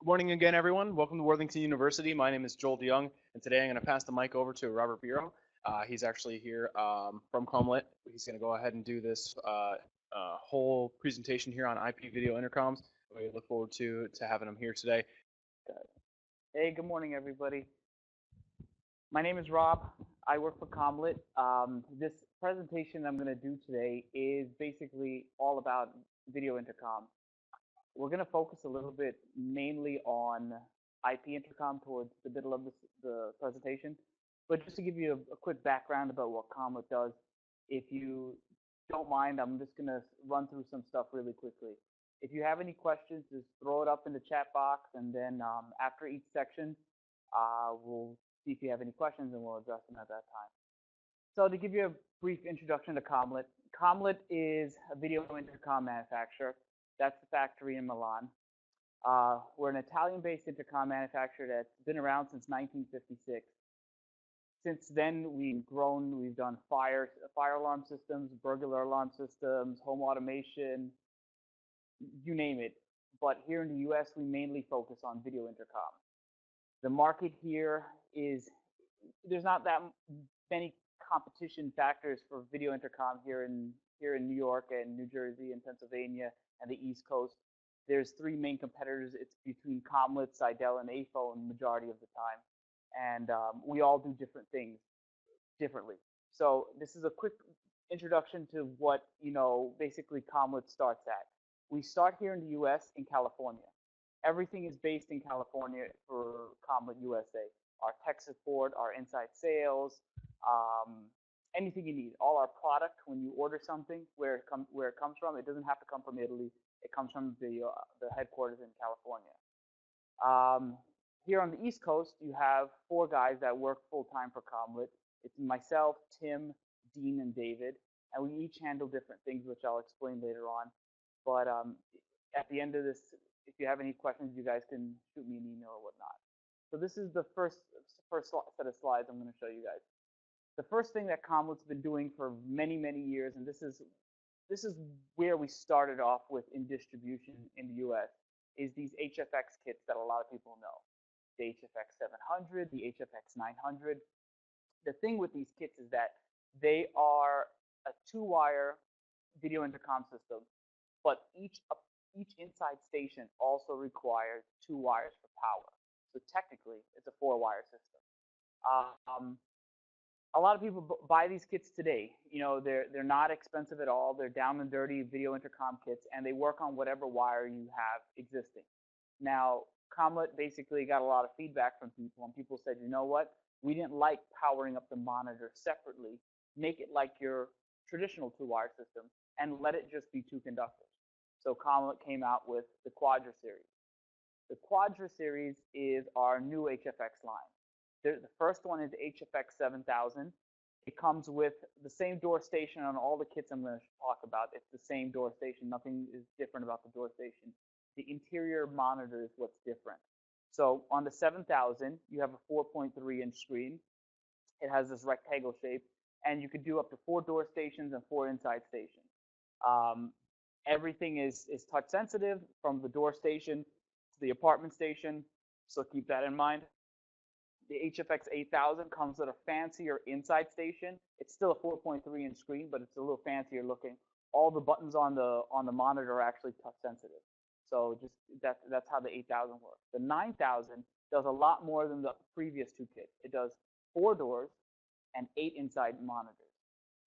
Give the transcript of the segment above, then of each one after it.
Good morning again, everyone. Welcome to Worthington University. My name is Joel DeYoung, and today I'm going to pass the mic over to Robert Bhiro. He's actually here from Comelit. He's going to go ahead and do this whole presentation here on IP video intercoms. We look forward to having him here today. Hey, good morning, everybody. My name is Rob. I work for Comelit. This presentation I'm going to do today is basically all about video intercom. We're going to focus a little bit mainly on IP intercom towards the middle of the presentation. But just to give you a quick background about what Comelit does, if you don't mind, I'm just going to run through some stuff really quickly. If you have any questions, just throw it up in the chat box, and then after each section, we'll see if you have any questions, and we'll address them at that time. So to give you a brief introduction to Comelit, Comelit is a video intercom manufacturer. That's the factory in Milan. We're an Italian-based intercom manufacturer that's been around since 1956. Since then, we've grown. We've done fire alarm systems, burglar alarm systems, home automation, you name it. But here in the U.S., we mainly focus on video intercom. The market here is, there's not that many competition factors for video intercom here in New York and New Jersey and Pennsylvania and the East Coast. There's three main competitors. It's between Comelit, Seidel, and AFO majority of the time. And we all do different things differently. So this is a quick introduction to what, basically Comelit starts at. We start here in the US in California. Everything is based in California for Comelit USA. Our tech support, our inside sales, anything you need. All our product, when you order something, where it comes from, it doesn't have to come from Italy. It comes from the headquarters in California. Here on the East Coast, you have four guys that work full-time for Comelit. It's myself, Tim, Dean, and David, and we each handle different things, which I'll explain later on. But at the end of this, if you have any questions, you guys can shoot me an email or whatnot. So this is the first set of slides I'm going to show you guys. The first thing that Comelit's been doing for many, many years, and this is where we started off with in distribution in the US, is these HFX kits that a lot of people know. The HFX 700, the HFX 900. The thing with these kits is that they are a two-wire video intercom system, but each inside station also requires two wires for power. So technically, it's a four-wire system. A lot of people buy these kits today. They're not expensive at all. They're down and dirty video intercom kits, and they work on whatever wire you have existing. Now, Comelit basically got a lot of feedback from people, and people said, you know what? We didn't like powering up the monitor separately. Make it like your traditional two-wire system, and let it just be two conductors. So Comelit came out with the Quadra Series. The Quadra Series is our new HFX line. The first one is HFX 7000. It comes with the same door station on all the kits I'm going to talk about. It's the same door station. Nothing is different about the door station. The interior monitor is what's different. So on the 7000, you have a 4.3-inch screen. It has this rectangle shape, and you could do up to 4 door stations and 4 inside stations. Everything is touch sensitive from the door station to the apartment station, so keep that in mind. The HFX 8000 comes with a fancier inside station. It's still a 4.3-inch screen, but it's a little fancier looking. All the buttons on the monitor are actually touch sensitive. So just that's how the 8000 works. The 9000 does a lot more than the previous two kits. It does 4 doors and 8 inside monitors.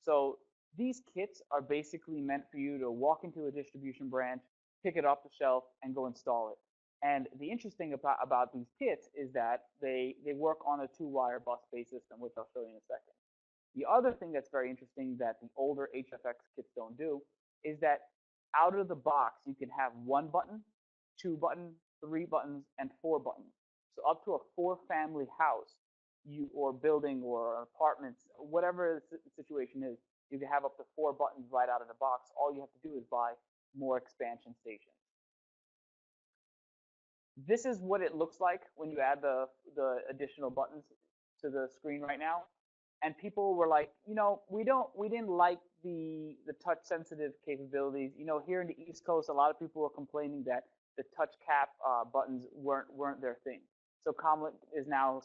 So these kits are basically meant for you to walk into a distribution branch, pick it off the shelf, and go install it. And the interesting about these kits is that they work on a two-wire bus-based system, which I'll show you in a second. The other thing that's very interesting that the older HFX kits don't do is that out of the box, you can have 1 button, 2 buttons, 3 buttons, and 4 buttons. So up to a 4-family house, or building or apartments, whatever the situation is, you can have up to 4 buttons right out of the box. All you have to do is buy more expansion stations. This is what it looks like when you add the additional buttons to the screen right now. And people were like, we didn't like the touch sensitive capabilities. Here in the East Coast, a lot of people were complaining that the touch cap buttons weren't their thing. So Comelit is now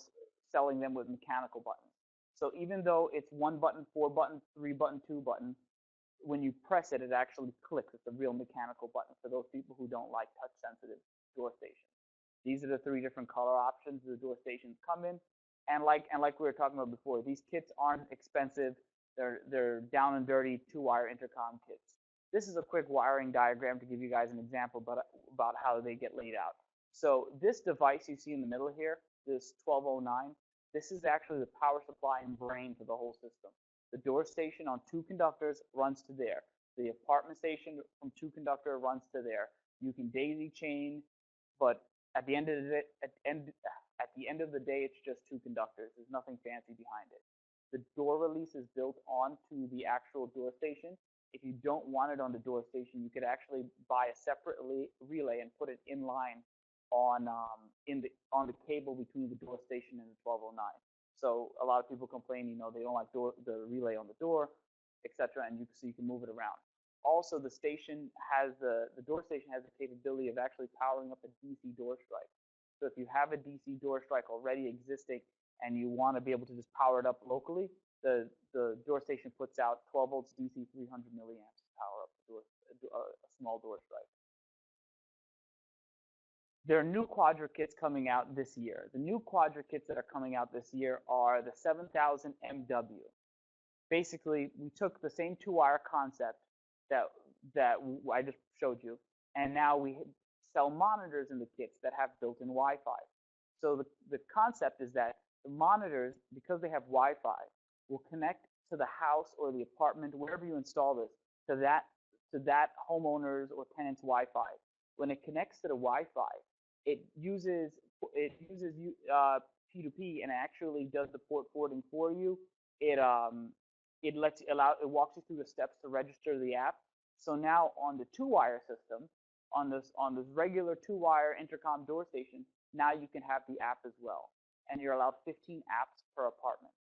selling them with mechanical buttons. So even though it's 1 button, 4 button, 3 button, 2 button, when you press it, it actually clicks. It's a real mechanical button for those people who don't like touch-sensitive door stations. These are the 3 different color options the door stations come in, and like we were talking about before, these kits aren't expensive. They're down and dirty 2-wire intercom kits. This is a quick wiring diagram to give you guys an example about how they get laid out. So this device you see in the middle here, this 1209, this is actually the power supply and brain for the whole system. The door station on 2 conductors runs to there. The apartment station from 2 conductor runs to there. You can daisy chain, but at the end of the day, it's just 2 conductors. There's nothing fancy behind it. The door release is built onto the actual door station. If you don't want it on the door station, you could actually buy a separate relay and put it in line on the cable between the door station and the 1209. So a lot of people complain, they don't like the relay on the door, etc. And so you can move it around. Also, the door station has the capability of actually powering up a DC door strike. So if you have a DC door strike already existing and you want to be able to just power it up locally, the door station puts out 12 volts DC 300 milliamps to power up a small door strike. There are new Quadra kits coming out this year. The new Quadra kits that are coming out this year are the 7000 MW. Basically, we took the same 2-wire concept that I just showed you, and now we sell monitors in the kits that have built-in Wi-Fi. So the concept is that the monitors, because they have Wi-Fi, will connect to the house or the apartment, wherever you install this, to that homeowner's or tenant's Wi-Fi. When it connects to the Wi-Fi, it uses P2P and actually does the port forwarding for you. It walks you through the steps to register the app. So now on the 2-wire system, on this regular 2-wire intercom door station, now you can have the app as well, and you're allowed 15 apps per apartment.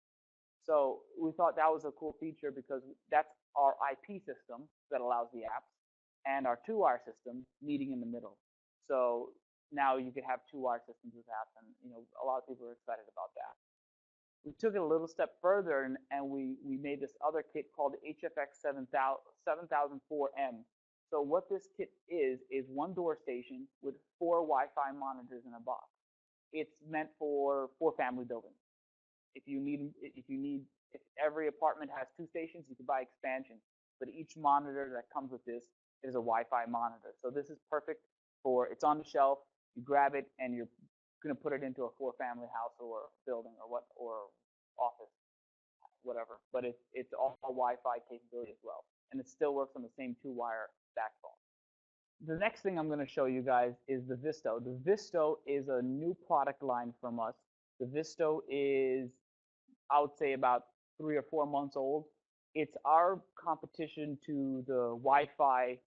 So we thought that was a cool feature because that's our IP system that allows the apps, and our 2-wire system meeting in the middle. So now you could have 2-wire systems with apps, and a lot of people are excited about that. We took it a little step further and we made this other kit called the HFX 7004M. So what this kit is 1 door station with 4 Wi-Fi monitors in a box. It's meant for 4-family buildings. If every apartment has 2 stations, you could buy expansions. But each monitor that comes with this is a Wi-Fi monitor. So this is perfect it's on the shelf. You grab it and you're going to put it into a 4-family house or building or office, whatever. But it's all Wi-Fi capability as well, and it still works on the same 2-wire backbone. The next thing I'm going to show you guys is the ViSTO. The ViSTO is a new product line from us. The ViSTO is, I would say, about 3 or 4 months old. It's our competition to the Wi-Fi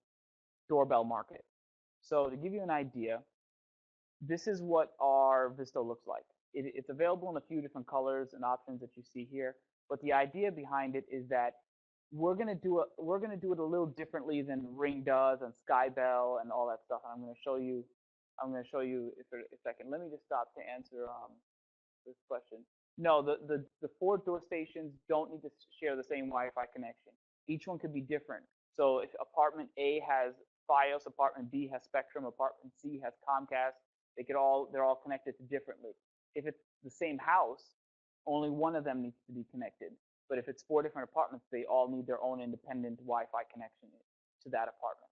doorbell market. So to give you an idea, this is what our ViSTO looks like. It's available in a few different colors and options that you see here. But the idea behind it is that we're gonna do it a little differently than Ring does and Skybell and all that stuff. And I'm gonna show you if a second. Let me just stop to answer this question. No, the 4 door stations don't need to share the same Wi-Fi connection. Each one could be different. So if apartment A has Fios, apartment B has Spectrum, apartment C has Comcast, they're all connected to differently. If it's the same house, only one of them needs to be connected. But if it's 4 different apartments, they all need their own independent Wi-Fi connection to that apartment.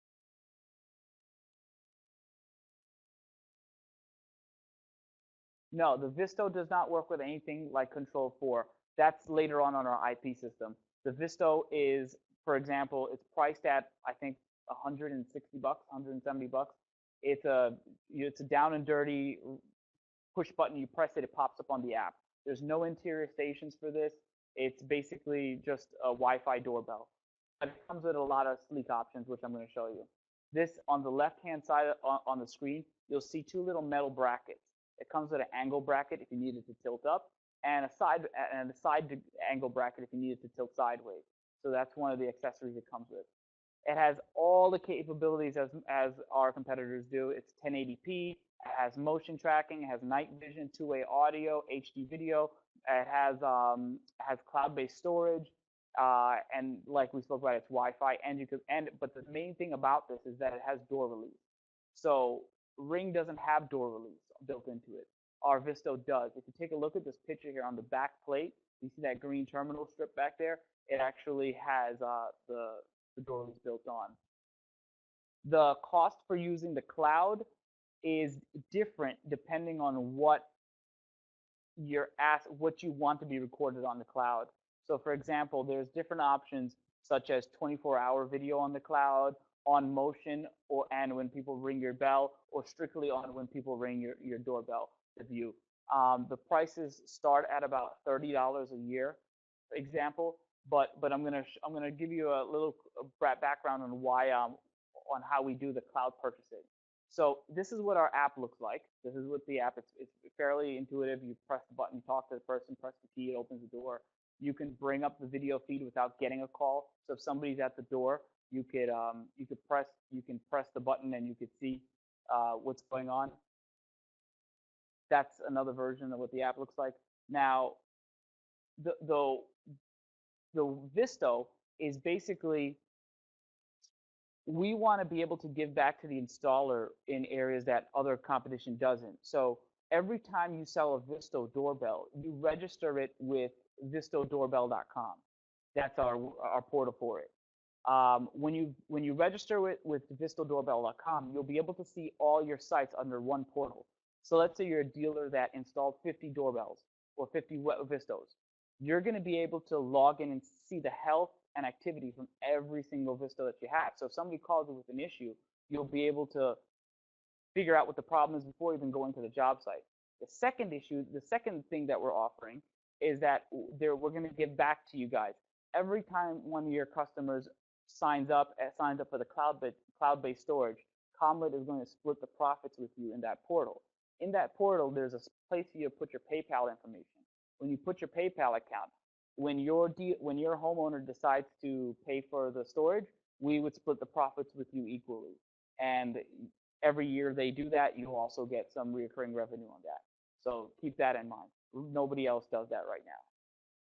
No, the ViSTO does not work with anything like Control 4. That's later on our IP system. The ViSTO is, for example, it's priced at, I think, $160, $170. It's a down and dirty push button. You press it, it pops up on the app. There's no interior stations for this. It's basically just a Wi-Fi doorbell. But it comes with a lot of sleek options, which I'm going to show you. This, on the left-hand side on the screen, you'll see 2 little metal brackets. It comes with an angle bracket if you need it to tilt up, and a side angle bracket if you need it to tilt sideways. So that's one of the accessories it comes with. It has all the capabilities as our competitors do. It's 1080p. It has motion tracking. It has night vision, two-way audio, HD video. It has cloud-based storage, and like we spoke about, it's Wi-Fi. But the main thing about this is that it has door release. So Ring doesn't have door release built into it. Our ViSTO does. If you take a look at this picture here on the back plate, you see that green terminal strip back there. It actually has the door release built on. The cost for using the cloud is different depending on what what you want to be recorded on the cloud. So for example, there's different options such as 24-hour video on the cloud, on motion, and when people ring your bell, or strictly on when people ring your doorbell to view. The prices start at about $30 a year, for example. But I'm gonna give you a little background on why on how we do the cloud purchasing. So this is what our app looks like. This is what the app. It's fairly intuitive. You press the button, you talk to the person, press the key, it opens the door. You can bring up the video feed without getting a call. So if somebody's at the door, you can press the button and you could see what's going on. That's another version of what the app looks like. Now, the ViSTO is basically, we want to be able to give back to the installer in areas that other competition doesn't. So every time you sell a ViSTO doorbell, you register it with ViSTOdoorbell.com. That's our portal for it. When you register it with ViSTOdoorbell.com, you'll be able to see all your sites under one portal. So let's say you're a dealer that installed 50 doorbells or 50 ViSTOs. You're going to be able to log in and see the health and activity from every single ViSTO that you have. So if somebody calls you with an issue, you'll be able to figure out what the problem is before even going to the job site. The second thing that we're offering is that we're going to give back to you guys. Every time one of your customers signs up for the cloud-based storage, Comelit is going to split the profits with you in that portal. In that portal, there's a place for you to put your PayPal information. When you put your PayPal account, when your homeowner decides to pay for the storage, we would split the profits with you equally. And every year they do that, you'll also get some recurring revenue on that. So keep that in mind. Nobody else does that right now.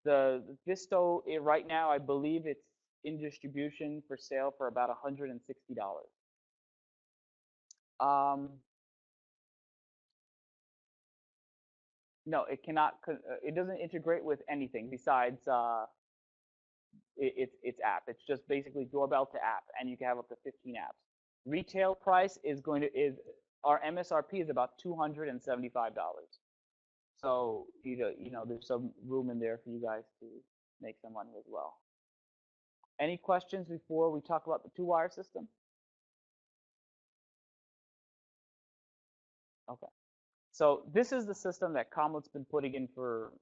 The ViSTO, right now, I believe it's in distribution for sale for about $160. No, it cannot. It doesn't integrate with anything besides its app. It's just basically doorbell to app, and you can have up to 15 apps. Retail price is our MSRP is about $275. So there's some room in there for you guys to make some money as well. Any questions before we talk about the two-wire system? Okay. So this is the system that Comelit's been putting in for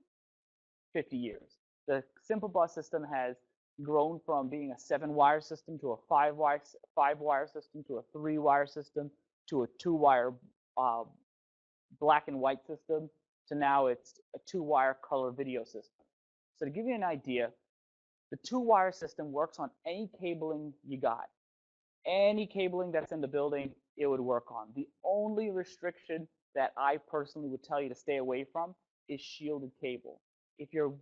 50 years. The Simple Bus system has grown from being a 7-wire system to a 5-wire system to a 3-wire system to a 2-wire black and white system to now it's a 2-wire color video system. So to give you an idea, the 2-wire system works on any cabling you got. Any cabling that's in the building, it would work on. The only restriction that I personally would tell you to stay away from is shielded cable. If you're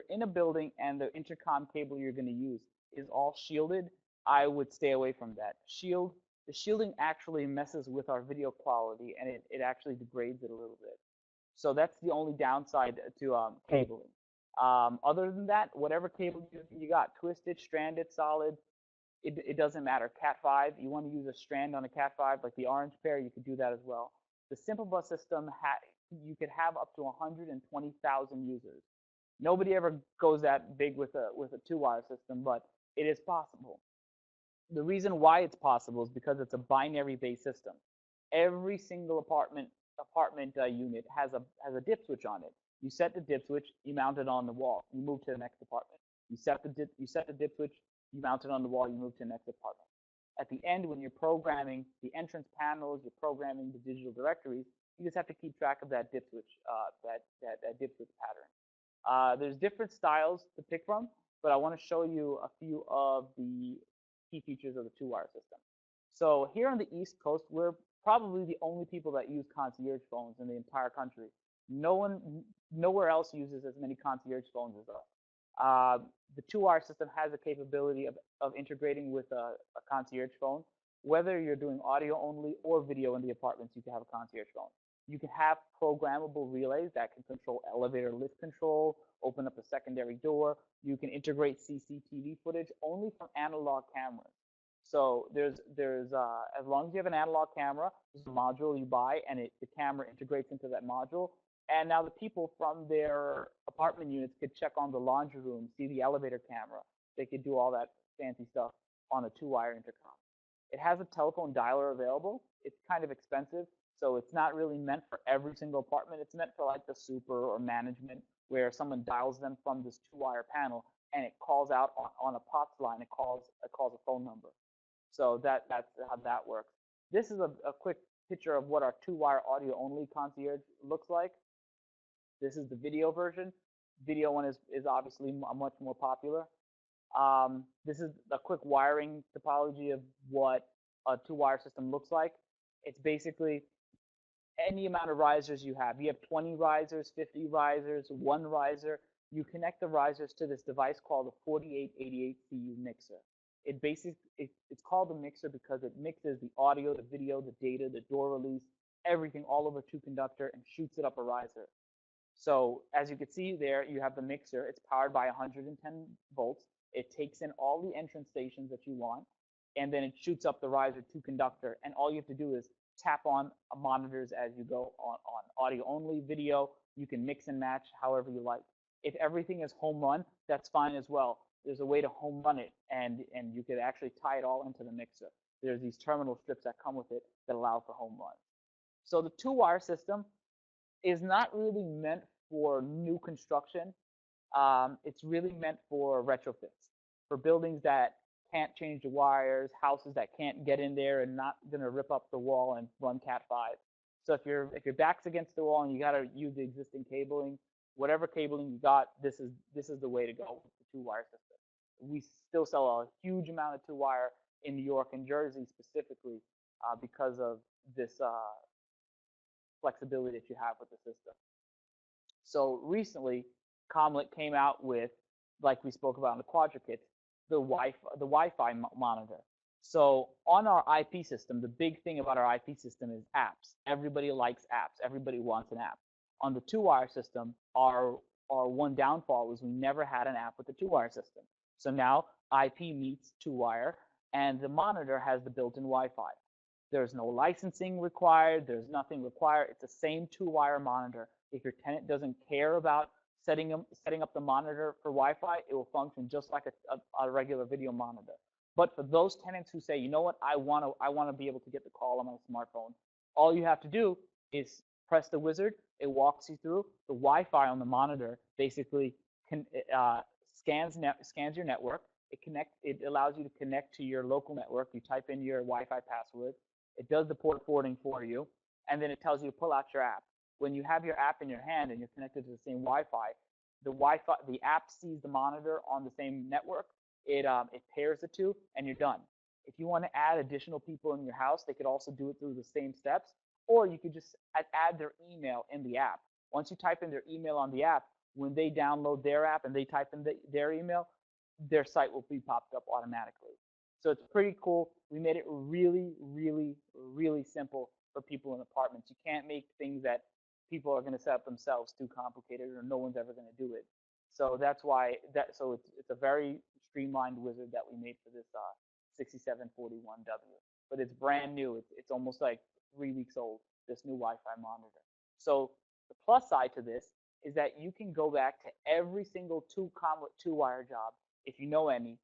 in a building and the intercom cable you're going to use is all shielded, I would stay away from that. The shielding actually messes with our video quality, and it actually degrades it a little bit. So that's the only downside to cabling. Other than that, whatever cable you got, twisted, stranded, solid, it doesn't matter. Cat 5, you want to use a strand on a Cat 5, like the orange pair, you could do that as well. The Simple Bus system, you could have up to 120,000 users. Nobody ever goes that big with a 2-wire system, but it is possible. The reason why it's possible is because it's a binary-based system. Every single apartment unit has a dip switch on it. You set the dip switch, you mount it on the wall, you move to the next apartment. You set the dip switch, you mount it on the wall, you move to the next apartment. At the end, when you're programming the entrance panels, you're programming the digital directories, you just have to keep track of that dip switch, that dip switch pattern. There's different styles to pick from, but I want to show you a few of the key features of the two-wire system. So here on the East Coast, we're probably the only people that use concierge phones in the entire country. Nowhere else uses as many concierge phones as us. The two-wire system has the capability of integrating with a concierge phone. Whether you're doing audio only or video in the apartments, you can have a concierge phone. You can have programmable relays that can control elevator lift control, open up a secondary door. You can integrate CCTV footage only from analog cameras. So there's as long as you have an analog camera, there's a module you buy, and the camera integrates into that module. And now the people from their apartment units could check on the laundry room, see the elevator camera. They could do all that fancy stuff on a two-wire intercom. It has a telephone dialer available. It's kind of expensive, so it's not really meant for every single apartment. It's meant for like the super or management, where someone dials them from this two-wire panel and it calls out on a POTS line. It calls a phone number. So that's how that works. This is a quick picture of what our two-wire audio-only concierge looks like. This is the video version. Video one is obviously much more popular. This is a quick wiring topology of what a two-wire system looks like. It's basically any amount of risers you have. You have 20 risers, 50 risers, one riser. You connect the risers to this device called a 4888CU mixer. It's called a mixer because it mixes the audio, the video, the data, the door release, everything all over two conductor and shoots it up a riser. So as you can see there, you have the mixer. It's powered by 110 volts. It takes in all the entrance stations that you want, and then it shoots up the riser to conductor. And all you have to do is tap on monitors as you go on audio only, video. You can mix and match however you like. If everything is home run, that's fine as well. There's a way to home run it, and you could actually tie it all into the mixer. There's these terminal strips that come with it that allow for home runs. So the two-wire system is not really meant for new construction. It's really meant for retrofits, for buildings that can't change the wires, houses that can't get in there and not gonna rip up the wall and run Cat5. So if your back's against the wall and you gotta use the existing cabling, whatever cabling you got, this is the way to go with the two-wire system. We still sell a huge amount of two-wire in New York and Jersey specifically because of this flexibility that you have with the system. So recently, Comelit came out with, like we spoke about in the Quadra kits, the Wi-Fi monitor. So on our IP system, the big thing about our IP system is apps. Everybody likes apps. Everybody wants an app. On the two-wire system, our one downfall was we never had an app with the two-wire system. So now IP meets two-wire, and the monitor has the built-in Wi-Fi. There's no licensing required. There's nothing required. It's the same two-wire monitor. If your tenant doesn't care about setting up the monitor for Wi-Fi, it will function just like a regular video monitor. But for those tenants who say, you know what, I want to be able to get the call on my smartphone, all you have to do is press the wizard. It walks you through. The Wi-Fi on the monitor basically scans your network. It allows you to connect to your local network. You type in your Wi-Fi password. It does the port forwarding for you, and then it tells you to pull out your app. When you have your app in your hand and you're connected to the same Wi-Fi, the app sees the monitor on the same network. It pairs the two, and you're done. If you want to add additional people in your house, they could also do it through the same steps, or you could just add their email in the app. Once you type in their email on the app, when they download their app and they type in their email, their site will be popped up automatically. So it's pretty cool. We made it really, really, really simple for people in apartments. You can't make things that people are going to set up themselves too complicated, or no one's ever going to do it. So that's why so it's a very streamlined wizard that we made for this 6741W. But it's brand new. It's almost like 3 weeks old, this new Wi-Fi monitor. So the plus side to this is that you can go back to every single Comelit two-wire job, if you know any,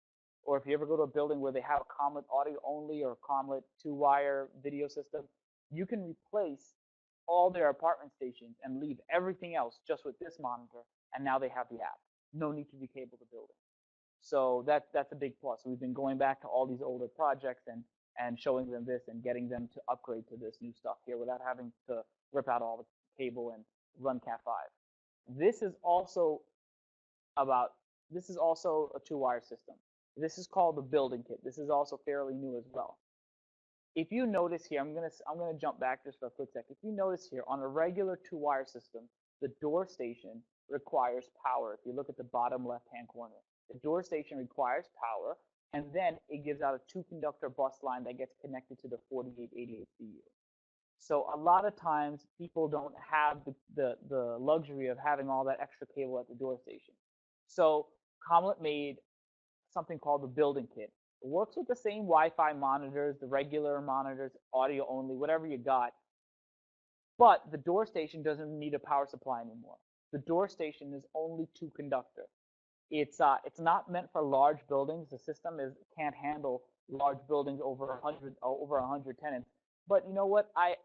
or if you ever go to a building where they have a Comelit audio only or a Comelit two-wire video system, you can replace all their apartment stations and leave everything else just with this monitor, and now they have the app. No need to decable the building. So that's a big plus. We've been going back to all these older projects and showing them this and getting them to upgrade to this new stuff here without having to rip out all the cable and run Cat5. This is also a two-wire system. This is called the building kit. This is also fairly new as well. If you notice here, I'm gonna jump back just for a quick sec. If you notice here, on a regular two-wire system, the door station requires power. If you look at the bottom left-hand corner, the door station requires power, and then it gives out a two-conductor bus line that gets connected to the 4888 CU. So a lot of times people don't have the luxury of having all that extra cable at the door station. So Comelit made something called the building kit. It works with the same Wi-Fi monitors, the regular monitors, audio only, whatever you got. But the door station doesn't need a power supply anymore. The door station is only two conductor. It's not meant for large buildings. The system can't handle large buildings over 100 tenants. But you know what? I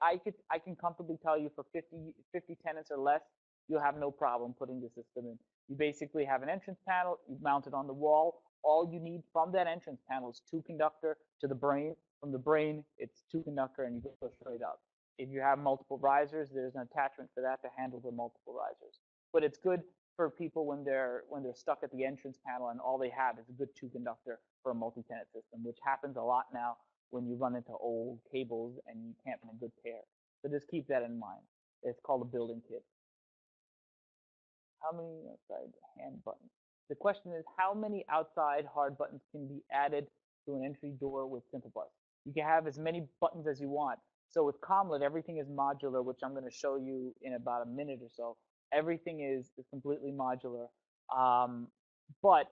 can comfortably tell you for 50 tenants or less, you'll have no problem putting the system in. You basically have an entrance panel, you mount it on the wall. All you need from that entrance panel is two conductor to the brain. From the brain, it's two conductor, and you go straight up. If you have multiple risers, there's an attachment for that to handle the multiple risers. But it's good for people when they're stuck at the entrance panel and all they have is a good two conductor for a multi-tenant system, which happens a lot now when you run into old cables and you can't find a good pair. So just keep that in mind. It's called a building kit. How many outside hand buttons? The question is, how many outside hard buttons can be added to an entry door with Simple Bus? You can have as many buttons as you want. So with Comelit, everything is modular, which I'm going to show you in about a minute or so. Everything is completely modular. But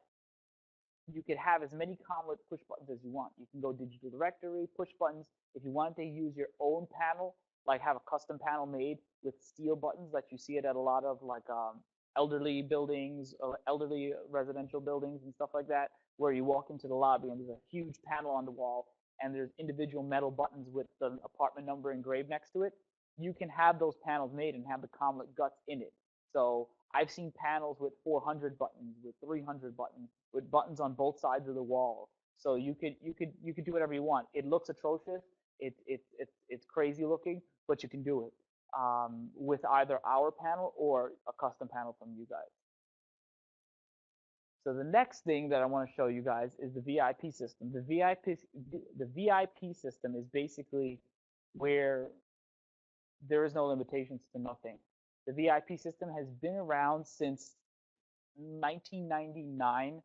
you could have as many Comelit push buttons as you want. You can go digital directory, push buttons. If you want to use your own panel, like have a custom panel made with steel buttons, like you see it at a lot of like elderly buildings, or elderly residential buildings and stuff like that, where you walk into the lobby and there's a huge panel on the wall and there's individual metal buttons with the apartment number engraved next to it. You can have those panels made and have the Comelit guts in it. So I've seen panels with 400 buttons, with 300 buttons, with buttons on both sides of the wall. So you could do whatever you want. It looks atrocious. It's crazy looking, but you can do it with either our panel or a custom panel from you guys. So the next thing that I want to show you guys is the VIP system. The VIP system is basically where there is no limitations to nothing. The VIP system has been around since 1999,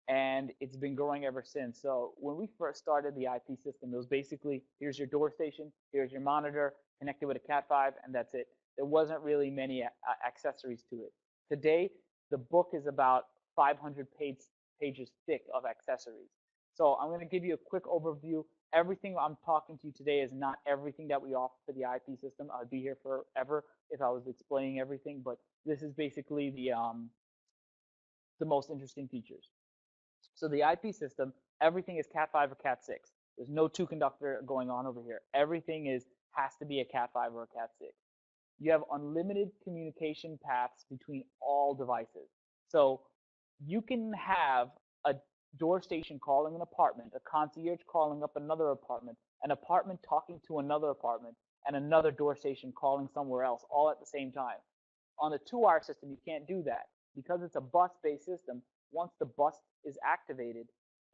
and it's been growing ever since. So when we first started the IP system, it was basically, here's your door station, here's your monitor, connected with a Cat5, and that's it. There wasn't really many accessories to it. Today, the book is about 500 pages thick of accessories. So I'm going to give you a quick overview. Everything I'm talking to you today is not everything that we offer for the IP system. I'd be here forever if I was explaining everything, but this is basically the most interesting features. So the IP system, everything is Cat5 or Cat6. There's no two conductor going on over here. Everything has to be a Cat5 or a Cat6. You have unlimited communication paths between all devices. So you can have a door station calling an apartment, a concierge calling up another apartment, an apartment talking to another apartment, and another door station calling somewhere else, all at the same time. On a two-wire system, you can't do that. Because it's a bus-based system, once the bus is activated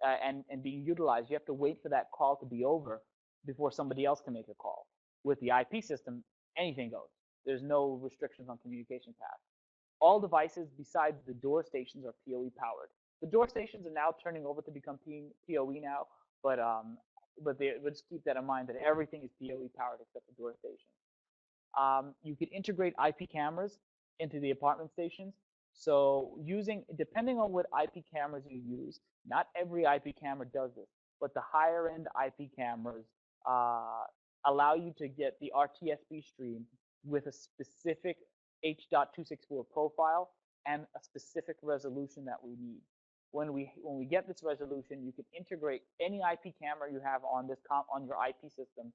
and being utilized, you have to wait for that call to be over before somebody else can make a call. With the IP system, anything goes. There's no restrictions on communication paths. All devices besides the door stations are PoE powered. The door stations are now turning over to become PoE now, but just keep that in mind that everything is PoE powered except the door stations. You could integrate IP cameras into the apartment stations. So depending on what IP cameras you use, not every IP camera does this, but the higher end IP cameras allow you to get the RTSP stream with a specific H.264 profile and a specific resolution that we need. When we get this resolution, you can integrate any IP camera you have on your IP system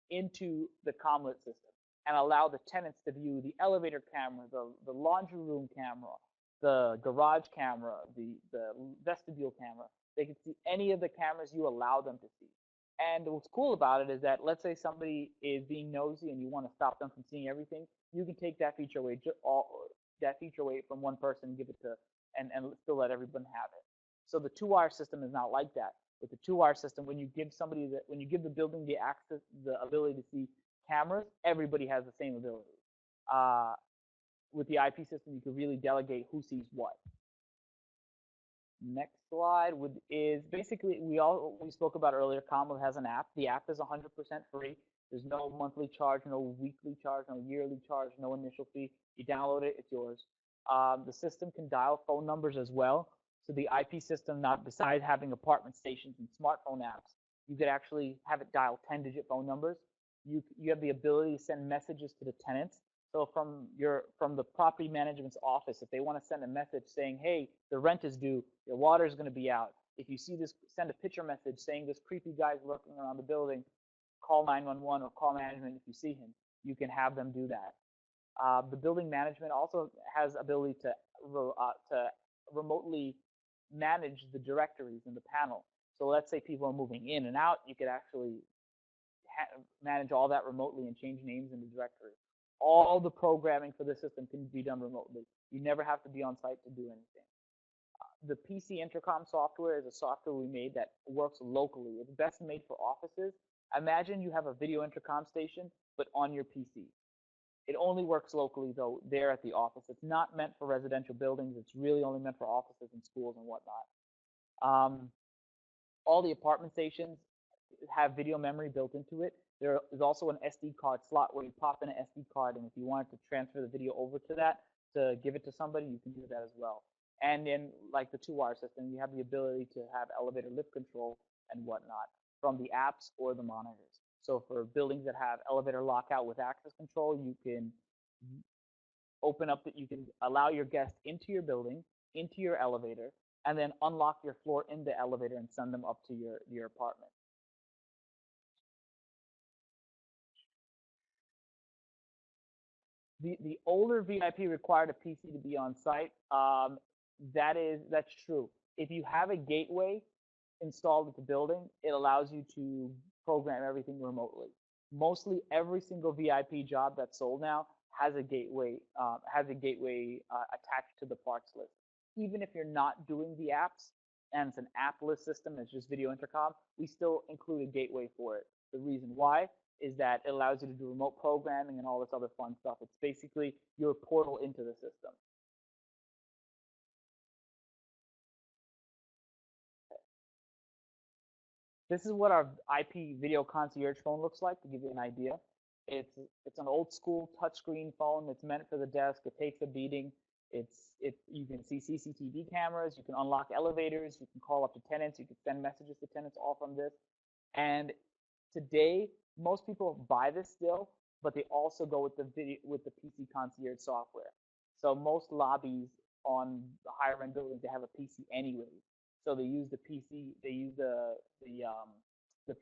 into the Comelit system and allow the tenants to view the elevator camera, the laundry room camera, the garage camera, the vestibule camera. They can see any of the cameras you allow them to see. And what's cool about it is that, let's say somebody is being nosy and you want to stop them from seeing everything, you can take that feature away from one person, give it to, and still let everyone have it. So the two-wire system is not like that. With the two-wire system, when you give the building the access, the ability to see cameras, everybody has the same ability. With the IP system, you can really delegate who sees what. Next slide is basically we spoke about earlier. Comelit has an app. The app is 100% free. There's no monthly charge, no weekly charge, no yearly charge, no initial fee. You download it, it's yours. The system can dial phone numbers as well. So the IP system, not besides having apartment stations and smartphone apps, you could actually have it dial 10-digit phone numbers. You have the ability to send messages to the tenants. So from the property management's office, if they want to send a message saying, hey, the rent is due, your water is going to be out. If you see this, send a picture message saying this creepy guy's lurking around the building, call 911 or call management if you see him. You can have them do that. The building management also has ability to remotely manage the directories in the panel. So let's say people are moving in and out, you could actually manage all that remotely and change names in the directory. All the programming for the system can be done remotely. You never have to be on site to do anything. The PC Intercom software is a software we made that works locally. It's best made for offices. Imagine you have a video intercom station, but on your PC. It only works locally, though, there at the office. It's not meant for residential buildings. It's really only meant for offices and schools and whatnot. All the apartment stations have video memory built into it. There is also an SD card slot where you pop in an SD card, and if you wanted to transfer the video over to that to give it to somebody, you can do that as well. And in like the two-wire system, you have the ability to have elevator lift control and whatnot from the apps or the monitors. So for buildings that have elevator lockout with access control, you can you can allow your guests into your building, into your elevator, and then unlock your floor in the elevator and send them up to your apartment. The older VIP required a PC to be on site. That's true. If you have a gateway installed at the building, it allows you to program everything remotely. Mostly every single VIP job that's sold now has a gateway attached to the parts list. Even if you're not doing the apps and it's an app-less system, it's just video intercom, we still include a gateway for it. The reason why is that it allows you to do remote programming and all this other fun stuff. It's basically your portal into the system. This is what our IP video concierge phone looks like, to give you an idea. It's an old school touchscreen phone that's meant for the desk. It takes a beating. You can see CCTV cameras. You can unlock elevators. You can call up to tenants. You can send messages to tenants all from this. And today, most people buy this still, but they also go with the PC concierge software. So most lobbies on the higher end buildings, they have a PC anyways. So they use the PC. They use the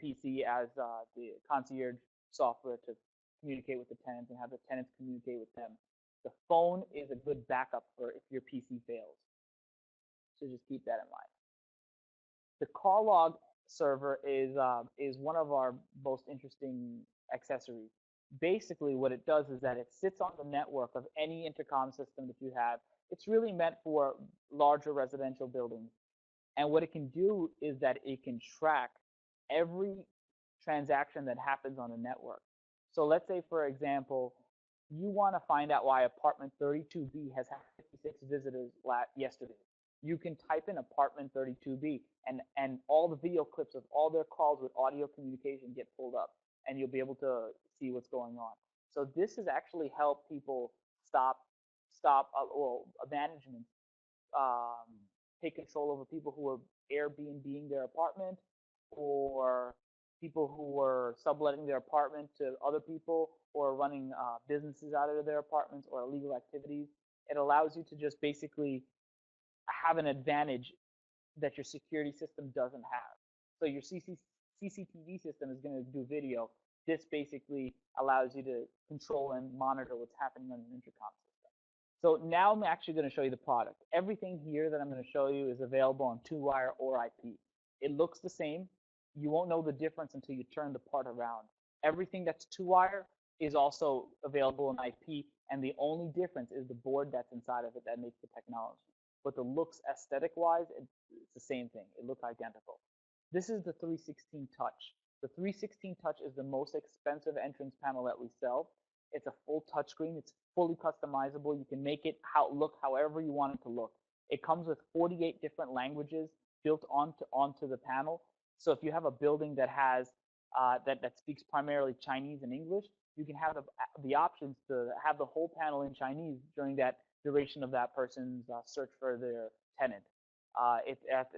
PC as the concierge software to communicate with the tenants and have the tenants communicate with them. The phone is a good backup for if your PC fails. So just keep that in mind. The call log server is one of our most interesting accessories. Basically, what it does is that it sits on the network of any intercom system that you have. It's really meant for larger residential buildings. And what it can do is that it can track every transaction that happens on the network. So let's say, for example, you want to find out why apartment 32B has had 56 visitors yesterday. You can type in apartment 32B, and all the video clips of all their calls with audio communication get pulled up, and you'll be able to see what's going on. So this has actually helped people stop management take control over people who are Airbnb-ing their apartment, or people who were subletting their apartment to other people, or running businesses out of their apartments, or illegal activities. It allows you to just basically have an advantage that your security system doesn't have. So your CCTV system is going to do video. This basically allows you to control and monitor what's happening on an intercom system. So now I'm actually going to show you the product. Everything here that I'm going to show you is available on two-wire or IP. It looks the same. You won't know the difference until you turn the part around. Everything that's two-wire is also available in IP, and the only difference is the board that's inside of it that makes the technology. But the looks aesthetic-wise, it's the same thing. It looked identical. This is the 316 Touch. The 316 Touch is the most expensive entrance panel that we sell. It's a full touchscreen. It's fully customizable. You can make it look however you want it to look. It comes with 48 different languages built onto the panel. So if you have a building that has that speaks primarily Chinese and English, you can have the options to have the whole panel in Chinese during that duration of that person's search for their tenant.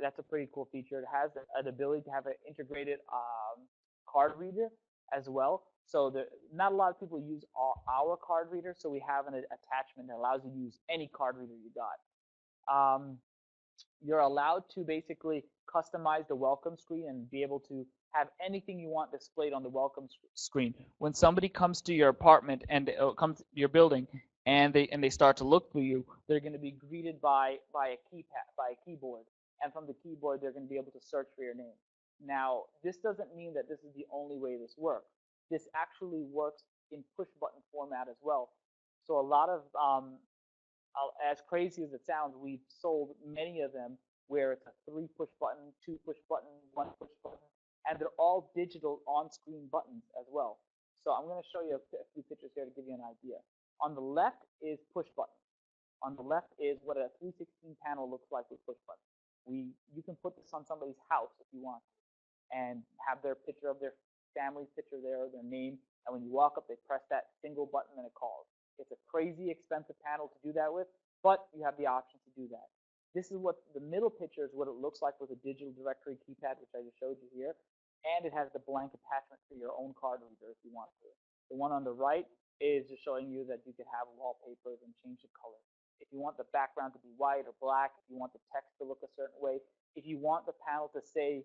That's a pretty cool feature. It has an ability to have an integrated card reader as well. So not a lot of people use our card reader, so we have an attachment that allows you to use any card reader you got. You're allowed to basically customize the welcome screen and be able to have anything you want displayed on the welcome screen. When somebody comes to your apartment and comes to your building and they start to look through you, they're going to be greeted by a keyboard, and from the keyboard they're going to be able to search for your name. Now, this doesn't mean that this is the only way this works. This actually works in push button format as well. So a lot of as crazy as it sounds, we've sold many of them where it's a 3 push button, 2 push button, 1 push button, and they're all digital on-screen buttons as well. So I'm going to show you a few pictures here to give you an idea. On the left is push button. On the left is what a 316 panel looks like with push button. You can put this on somebody's house if you want, and have their picture of their family's picture there, their name, and when you walk up, they press that single button and it calls. It's a crazy expensive panel to do that with, but you have the option to do that. This is what the middle picture is, what it looks like with a digital directory keypad, which I just showed you here, and it has the blank attachment for your own card reader if you want to. The one on the right is just showing you that you could have wallpapers and change the color. If you want the background to be white or black, if you want the text to look a certain way, if you want the panel to say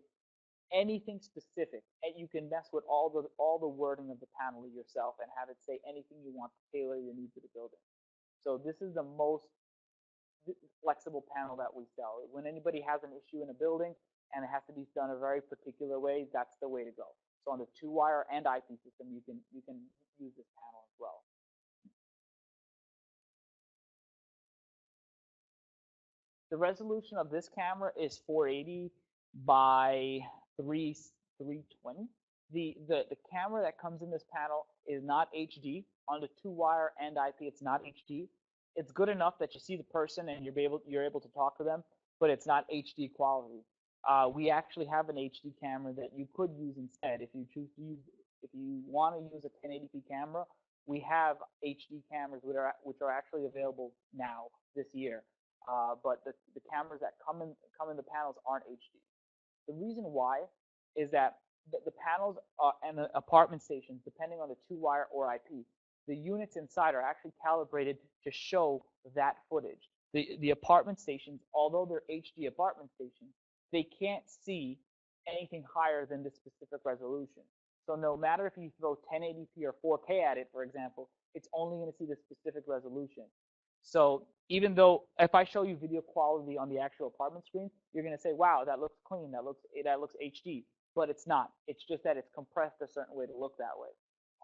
anything specific, and you can mess with all the wording of the panel yourself and have it say anything you want to tailor your needs to the building. So this is the most flexible panel that we sell. When anybody has an issue in a building and it has to be done a very particular way, that's the way to go. So on the 2-wire and IP system, you can use this panel as well. The resolution of this camera is 480 by 320. The camera that comes in this panel is not HD. On the 2-wire and IP, it's not HD. It's good enough that you see the person and you're able to talk to them, but it's not HD quality. We actually have an HD camera that you could use instead if you choose to use. If you want to use a 1080p camera, we have HD cameras which are actually available now this year. But the cameras that come in the panels aren't HD. The reason why is that the panels and the apartment stations, depending on the 2-wire or IP, the units inside are actually calibrated to show that footage. The apartment stations, although they're HD apartment stations, they can't see anything higher than this specific resolution. So no matter if you throw 1080p or 4K at it, for example, it's only going to see the specific resolution. So even though if I show you video quality on the actual apartment screen, you're going to say, wow, that looks clean, that looks HD, but it's not. It's just that it's compressed a certain way to look that way.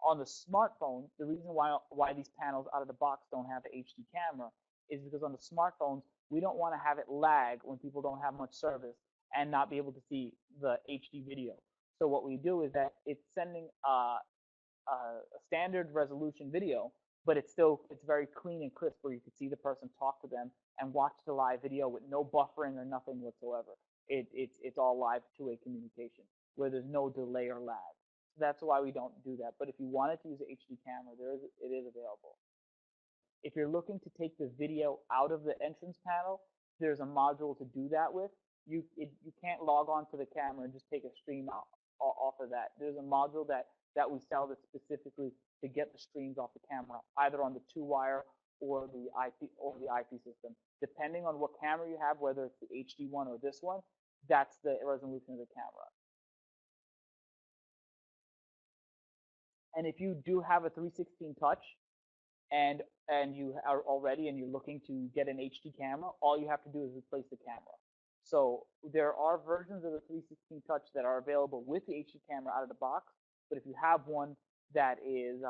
On the smartphone, the reason why these panels out of the box don't have the HD camera is because on the smartphones, we don't want to have it lag when people don't have much service and not be able to see the HD video. So what we do is that it's sending a standard resolution video, but it's very clean and crisp where you can see the person, talk to them, and watch the live video with no buffering or nothing whatsoever. It's all live two-way communication where there's no delay or lag. So that's why we don't do that. But if you wanted to use an HD camera, it is available. If you're looking to take the video out of the entrance panel, there's a module to do that with. You can't log on to the camera and just take a stream off of that. There's a module that we sell that's specifically to get the streams off the camera, either on the 2-wire or the IP system. Depending on what camera you have, whether it's the HD one or this one, that's the resolution of the camera. And if you do have a 316 touch and you are already and you're looking to get an HD camera, all you have to do is replace the camera. So there are versions of the 316 touch that are available with the HD camera out of the box, but if you have one that is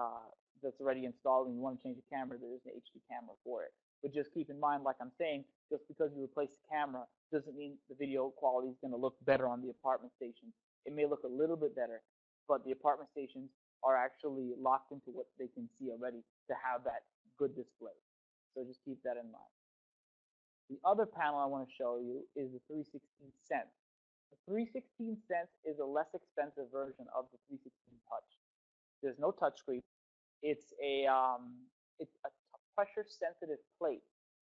that's already installed and you want to change the camera, there is an HD camera for it. But just keep in mind, like I'm saying, just because you replace the camera doesn't mean the video quality is going to look better on the apartment stations. It may look a little bit better, but the apartment stations are actually locked into what they can see already to have that good display. So just keep that in mind. The other panel I want to show you is the 316 cents. The 316 cents is a less expensive version of the 316 touch. There's no touchscreen. It's a pressure sensitive plate.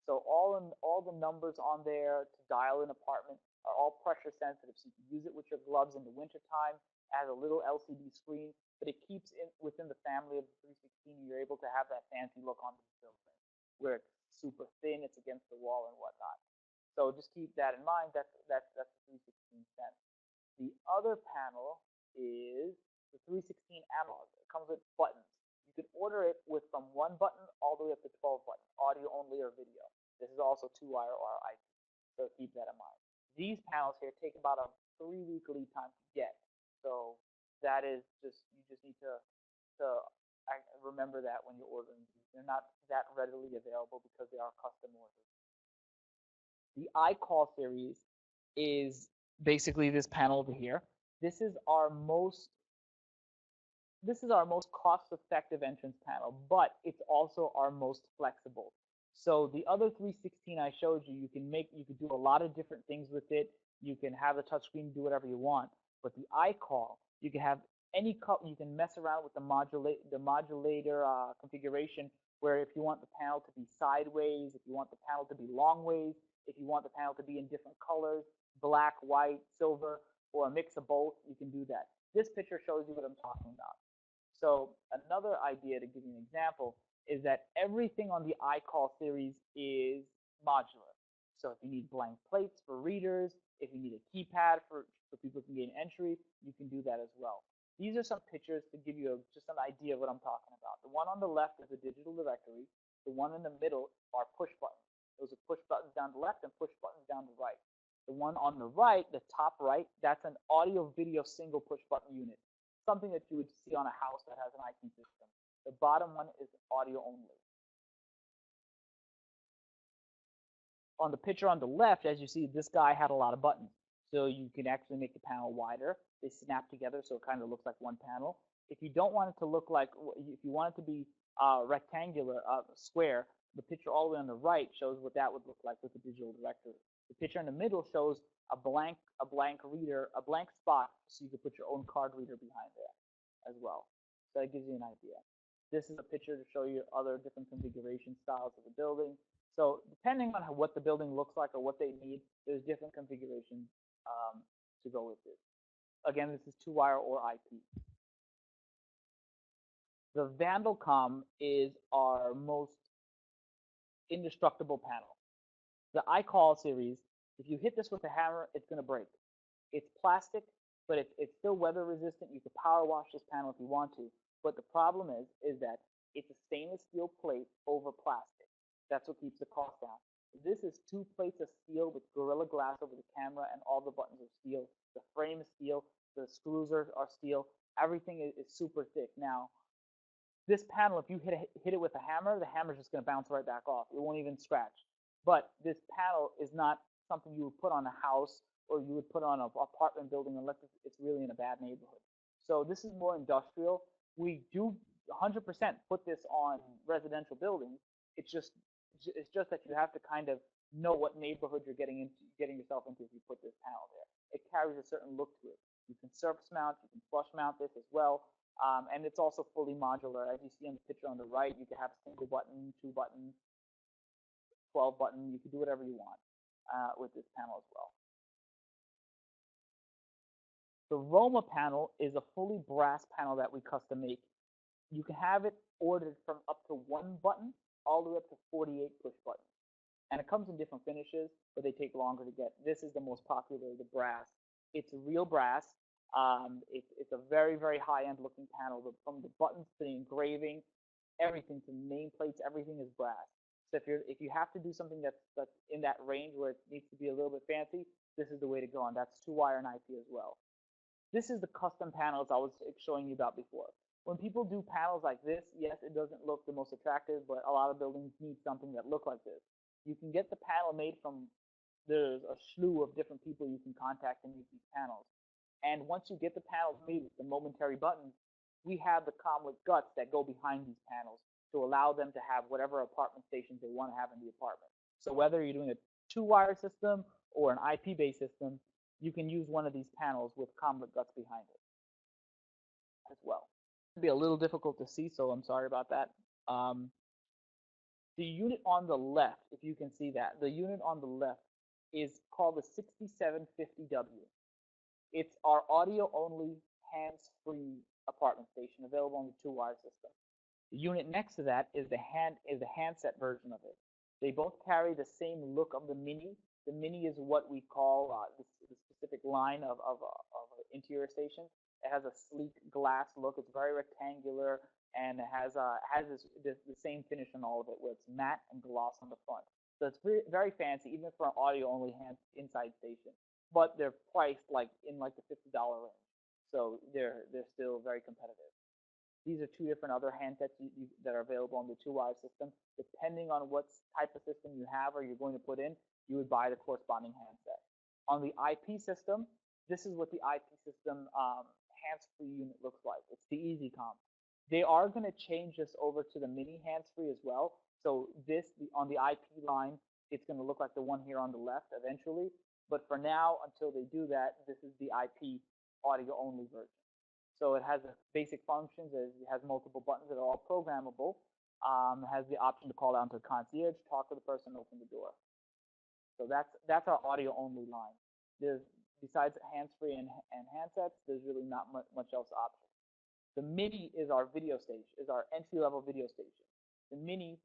So all the numbers on there to dial an apartment are all pressure sensitive. So you can use it with your gloves in the wintertime. It has a little LCD screen, but it keeps it within the family of the 316. You're able to have that fancy look on the building where it's super thin, it's against the wall and whatnot. So just keep that in mind. That's the 316 cents. The other panel is the 316 analog. It comes with buttons. You can order it with from 1 button all the way up to 12 buttons, audio only or video. This is also 2-wire or IP, so keep that in mind. These panels here take about a 3-week lead time to get, so that is you just need to remember that when you're ordering these. They're not that readily available because they are custom orders. The ICall series is basically this panel over here. This is our most cost-effective entrance panel, but it's also our most flexible. So the other 316 I showed you, you can do a lot of different things with it. You can have the touchscreen do whatever you want. But the iCall, you can have you can mess around with the modulator configuration, where if you want the panel to be sideways, if you want the panel to be long ways, if you want the panel to be in different colors, black, white, silver, or a mix of both, you can do that. This picture shows you what I'm talking about. So another idea, to give you an example, is that everything on the ICall series is modular. So if you need blank plates for readers, if you need a keypad so people can gain entry, you can do that as well. These are some pictures to give you just an idea of what I'm talking about. The one on the left is a digital directory. The one in the middle are push buttons. Those are push buttons down the left and push buttons down the right. The one on the right, the top right, that's an audio-video single push button unit, something that you would see on a house that has an IT system. The bottom one is audio only. On the picture on the left, as you see, this guy had a lot of buttons. So you can actually make the panel wider. They snap together so it kind of looks like one panel. If you don't want it to look like, if you want it to be rectangular, square, the picture all the way on the right shows what that would look like with the digital directory. The picture in the middle shows a blank reader, a blank spot, so you can put your own card reader behind there as well. So that gives you an idea. This is a picture to show you other different configuration styles of the building. So depending on what the building looks like or what they need, there's different configurations to go with this. Again, this is 2-wire or IP. The Vandal Come is our most indestructible panel. The ICall series, if you hit this with a hammer, it's going to break. It's plastic, but it's still weather resistant. You can power wash this panel if you want to. But the problem is that it's a stainless steel plate over plastic. That's what keeps the cost down. This is 2 plates of steel with Gorilla Glass over the camera, and all the buttons are steel. The frame is steel. The screws are steel. Everything is super thick. Now, this panel, if you hit it with a hammer, the hammer's just going to bounce right back off. It won't even scratch. But this panel is not something you would put on a house or you would put on an apartment building unless it's really in a bad neighborhood. So this is more industrial. We do 100% put this on residential buildings. It's just that you have to kind of know what neighborhood you're getting yourself into if you put this panel there. It carries a certain look to it. You can surface mount, you can flush mount this as well, and it's also fully modular. As you see on the picture on the right, you can have a single button, 2 buttons, 12 button. You can do whatever you want with this panel as well. The Roma panel is a fully brass panel that we custom make. You can have it ordered from up to 1 button all the way up to 48 push buttons. And it comes in different finishes, but they take longer to get. This is the most popular, the brass. It's real brass. It's a very, very high-end looking panel. From the buttons to the engraving, everything to nameplates, everything is brass. So if you have to do something that's in that range where it needs to be a little bit fancy, this is the way to go, and that's 2-wire and IP as well. This is the custom panels I was showing you about before. When people do panels like this, yes, it doesn't look the most attractive, but a lot of buildings need something that look like this. You can get the panel made from, there's a slew of different people you can contact and make these panels. And once you get the panels made with the momentary buttons, we have the Comelit guts that go behind these panels to allow them to have whatever apartment stations they want to have in the apartment. So whether you're doing a two-wire system or an IP-based system, you can use one of these panels with Comelit guts behind it as well. It'd be a little difficult to see, so I'm sorry about that. The unit on the left, if you can see that, the unit on the left is called the 6750W. It's our audio-only, hands-free apartment station available on the two-wire system. The unit next to that is the handset version of it. They both carry the same look of the Mini. The Mini is what we call the specific line of interior stations. It has a sleek glass look. It's very rectangular, and it has the same finish on all of it, where it's matte and gloss on the front. So it's very fancy, even for an audio-only inside station. But they're priced in the $50 range, so they're still very competitive. These are two different other handsets that are available on the two-wire system. Depending on what type of system you have or you're going to put in, you would buy the corresponding handset. On the IP system, this is what the IP system hands-free unit looks like. It's the EasyCom. They are going to change this over to the Mini hands-free as well. So on the IP line, it's going to look like the one here on the left eventually. But for now, until they do that, this is the IP audio-only version. So it has basic functions. It has multiple buttons that are all programmable. It has the option to call out to the concierge, talk to the person, open the door. So that's our audio-only line. Besides hands-free and handsets, there's really not much else option. The Mini is our video station, is our entry-level video station. The Mini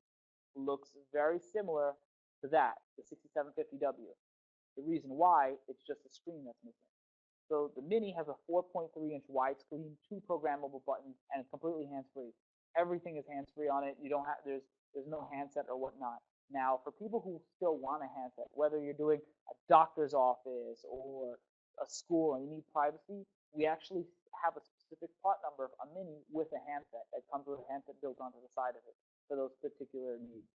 looks very similar to that, the 6750W. The reason why, it's just a screen that's missing. So the Mini has a 4.3-inch widescreen, 2 programmable buttons, and it's completely hands-free. Everything is hands-free on it. You don't have there's no handset or whatnot. Now, for people who still want a handset, whether you're doing a doctor's office or a school and you need privacy, we actually have a specific part number of a Mini with a handset that comes with a handset built onto the side of it for those particular needs.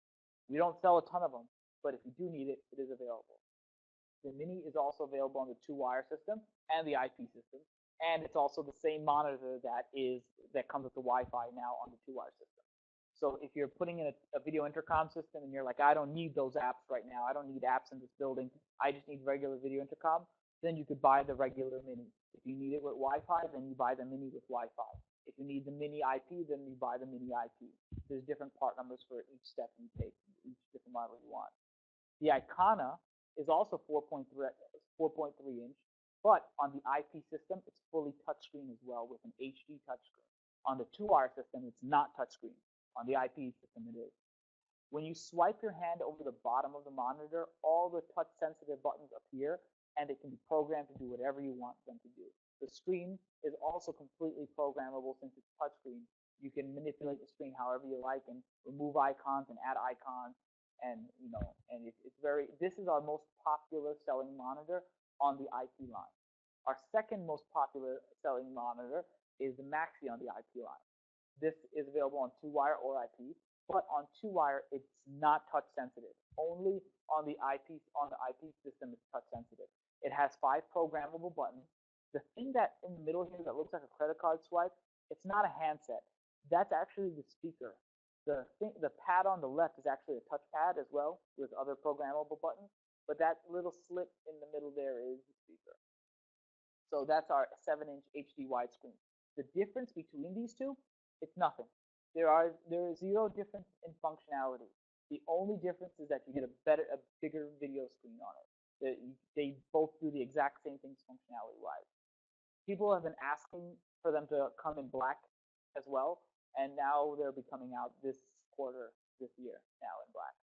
We don't sell a ton of them, but if you do need it, it is available. The Mini is also available on the two-wire system and the IP system, and it's also the same monitor that comes with the Wi-Fi now on the two-wire system. So if you're putting in a video intercom system and you're like, I don't need those apps right now, I don't need apps in this building, I just need regular video intercom, then you could buy the regular Mini. If you need it with Wi-Fi, then you buy the Mini with Wi-Fi. If you need the Mini IP, then you buy the Mini IP. There's different part numbers for each step you take, each different model you want. The Icona is also 4.3 inch, but on the IP system, it's fully touchscreen as well with an HD touchscreen. On the two-wire system, it's not touchscreen. On the IP system, it is. When you swipe your hand over the bottom of the monitor, all the touch-sensitive buttons appear, and they can be programmed to do whatever you want them to do. The screen is also completely programmable since it's touchscreen. You can manipulate the screen however you like and remove icons and add icons. And this is our most popular selling monitor on the IP line. Our second most popular selling monitor is the Maxi on the IP line. This is available on two-wire or IP, but on two-wire it's not touch sensitive. Only on the IP system it's touch sensitive. It has 5 programmable buttons. The thing that in the middle here that looks like a credit card swipe, it's not a handset. That's actually the speaker. The pad on the left is actually a touchpad as well with other programmable buttons, but that little slit in the middle there is the speaker. So that's our 7-inch HD widescreen. The difference between these two, it's nothing. There is zero difference in functionality. The only difference is that you get a bigger video screen on it. They both do the exact same things functionality-wise. People have been asking for them to come in black as well, and now they'll be coming out this year now in black.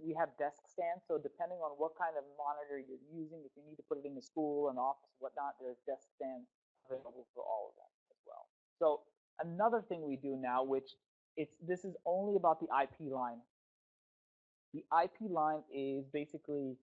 We have desk stands, so depending on what kind of monitor you're using, if you need to put it in the school and office, whatnot, there's desk stands available for all of them as well. So another thing we do now, this is only about the IP line. The IP line is basically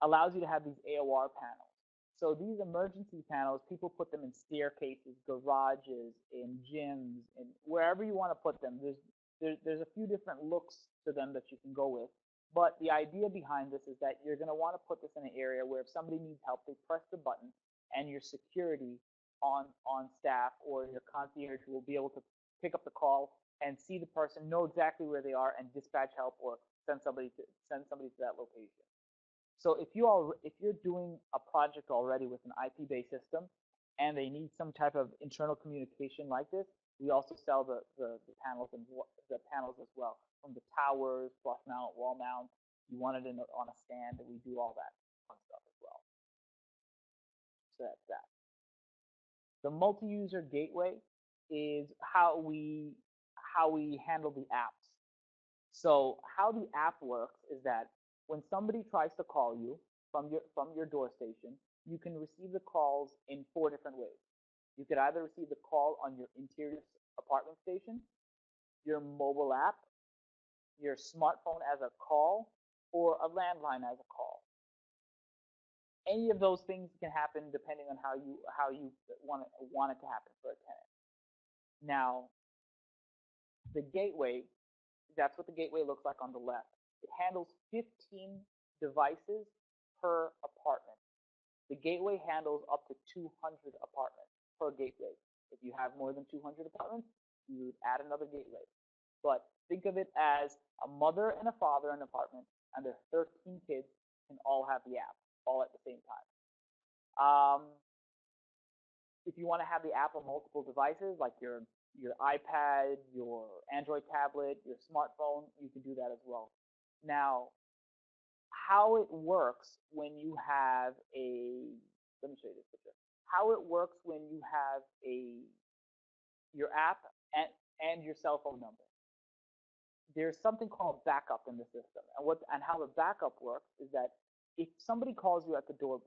allows you to have these AOR panels. So these emergency panels, people put them in staircases, garages, in gyms, and wherever you want to put them. There's a few different looks to them that you can go with. But the idea behind this is that you're going to want to put this in an area where if somebody needs help, they press the button, and your security on staff or your concierge will be able to pick up the call and see the person, know exactly where they are, and dispatch help or send somebody to that location. So if you're doing a project already with an IP-based system and they need some type of internal communication like this, we also sell the panels and the panels as well, from the towers, flush mount, wall mount. You want it on a stand, and we do all that fun stuff as well. So that's that. The multi-user gateway is how we handle the apps. So how the app works is that when somebody tries to call you from your door station, you can receive the calls in 4 different ways. You could either receive the call on your interior apartment station, your mobile app, your smartphone as a call, or a landline as a call. Any of those things can happen depending on how you want it to happen for a tenant. Now, the gateway, that's what the gateway looks like on the left. It handles 15 devices per apartment. The gateway handles up to 200 apartments per gateway. If you have more than 200 apartments, you would add another gateway. But think of it as a mother and a father in an apartment, and their 13 kids can all have the app, all at the same time. If you want to have the app on multiple devices, like your iPad, your Android tablet, your smartphone, you can do that as well. Now, how it works when you have let me show you this picture. How it works when you have your app and your cell phone number. There's something called backup in the system, and how the backup works is that if somebody calls you at the door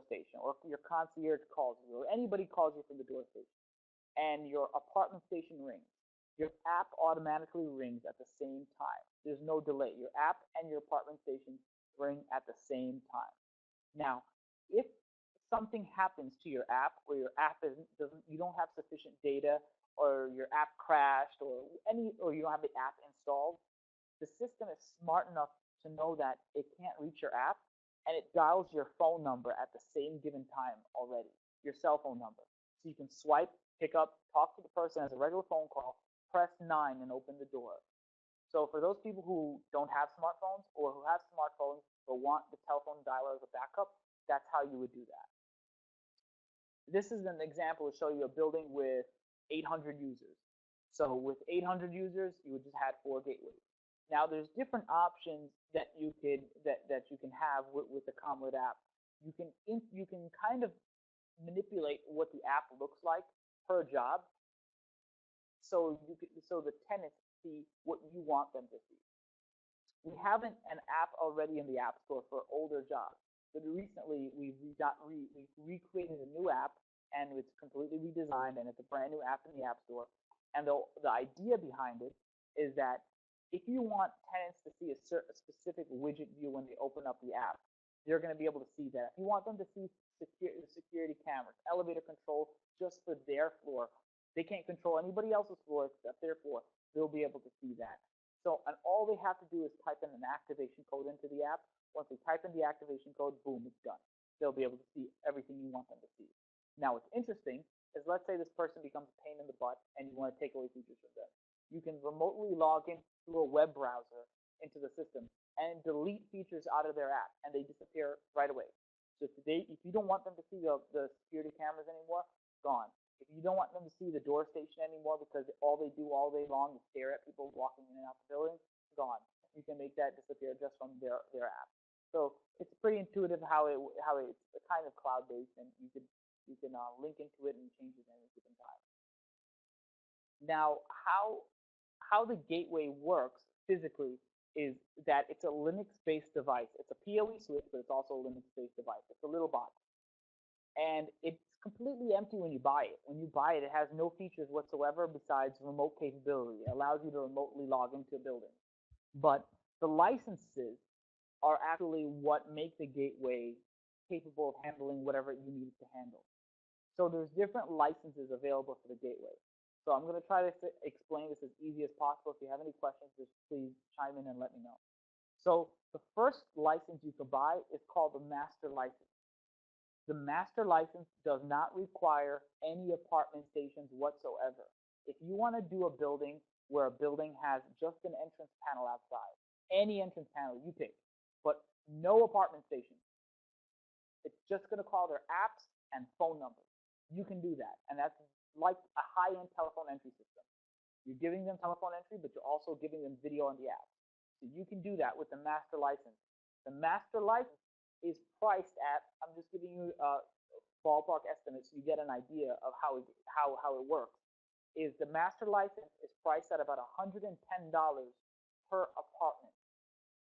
station, or if your concierge calls you, or anybody calls you from the door station, and your apartment station rings, your app automatically rings at the same time. There's no delay. Your app and your apartment station ring at the same time. Now, if something happens to your app, or your app you don't have sufficient data, or your app crashed, or you don't have the app installed, the system is smart enough to know that it can't reach your app, and it dials your phone number at the same given time already, your cell phone number. So you can swipe, pick up, talk to the person as a regular phone call, press 9 and open the door. So for those people who don't have smartphones, or who have smartphones but want the telephone dialer as a backup, that's how you would do that. This is an example to show you a building with 800 users. So with 800 users, you would just have 4 gateways. Now there's different options that you can have with the Comelit app. You can kind of manipulate what the app looks like per job, so the tenants see what you want them to see. We have an app already in the App Store for older jobs, but recently we recreated a new app, and it's completely redesigned, and it's a brand new app in the App Store. And the idea behind it is that if you want tenants to see a specific widget view when they open up the app, they're going to be able to see that. If you want them to see security cameras, elevator control just for their floor, they can't control anybody else's floor except their floor, they'll be able to see that. So, and all they have to do is type in an activation code into the app. Once they type in the activation code, boom, it's done. They'll be able to see everything you want them to see. Now, what's interesting is, let's say this person becomes a pain in the butt and you want to take away features from them. You can remotely log in through a web browser into the system and delete features out of their app, and they disappear right away. So if you don't want them to see the security cameras anymore, gone. If you don't want them to see the door station anymore because all they do all day long is stare at people walking in and out the building, gone. You can make that disappear just from their app. So it's pretty intuitive how it's kind of cloud-based, and you can link into it and change it at any given time. Now, how the gateway works physically is that it's a Linux-based device. It's a PoE switch, but it's also a Linux-based device. It's a little box. And it's completely empty when you buy it. When you buy it, it has no features whatsoever besides remote capability. It allows you to remotely log into a building. But the licenses are actually what make the gateway capable of handling whatever you need it to handle. So there's different licenses available for the gateway. So I'm going to try to explain this as easy as possible. If you have any questions, just please chime in and let me know. So the first license you can buy is called the master license. The master license does not require any apartment stations whatsoever. If you want to do a building where a building has just an entrance panel outside, any entrance panel you pick, but no apartment stations, it's just going to call their apps and phone numbers. You can do that, and that's like a high-end telephone entry system. You're giving them telephone entry, but you're also giving them video on the app. So you can do that with the master license. The master license is priced at, I'm just giving you ballpark estimates so you get an idea of how it works, is the master license is priced at about $110 per apartment.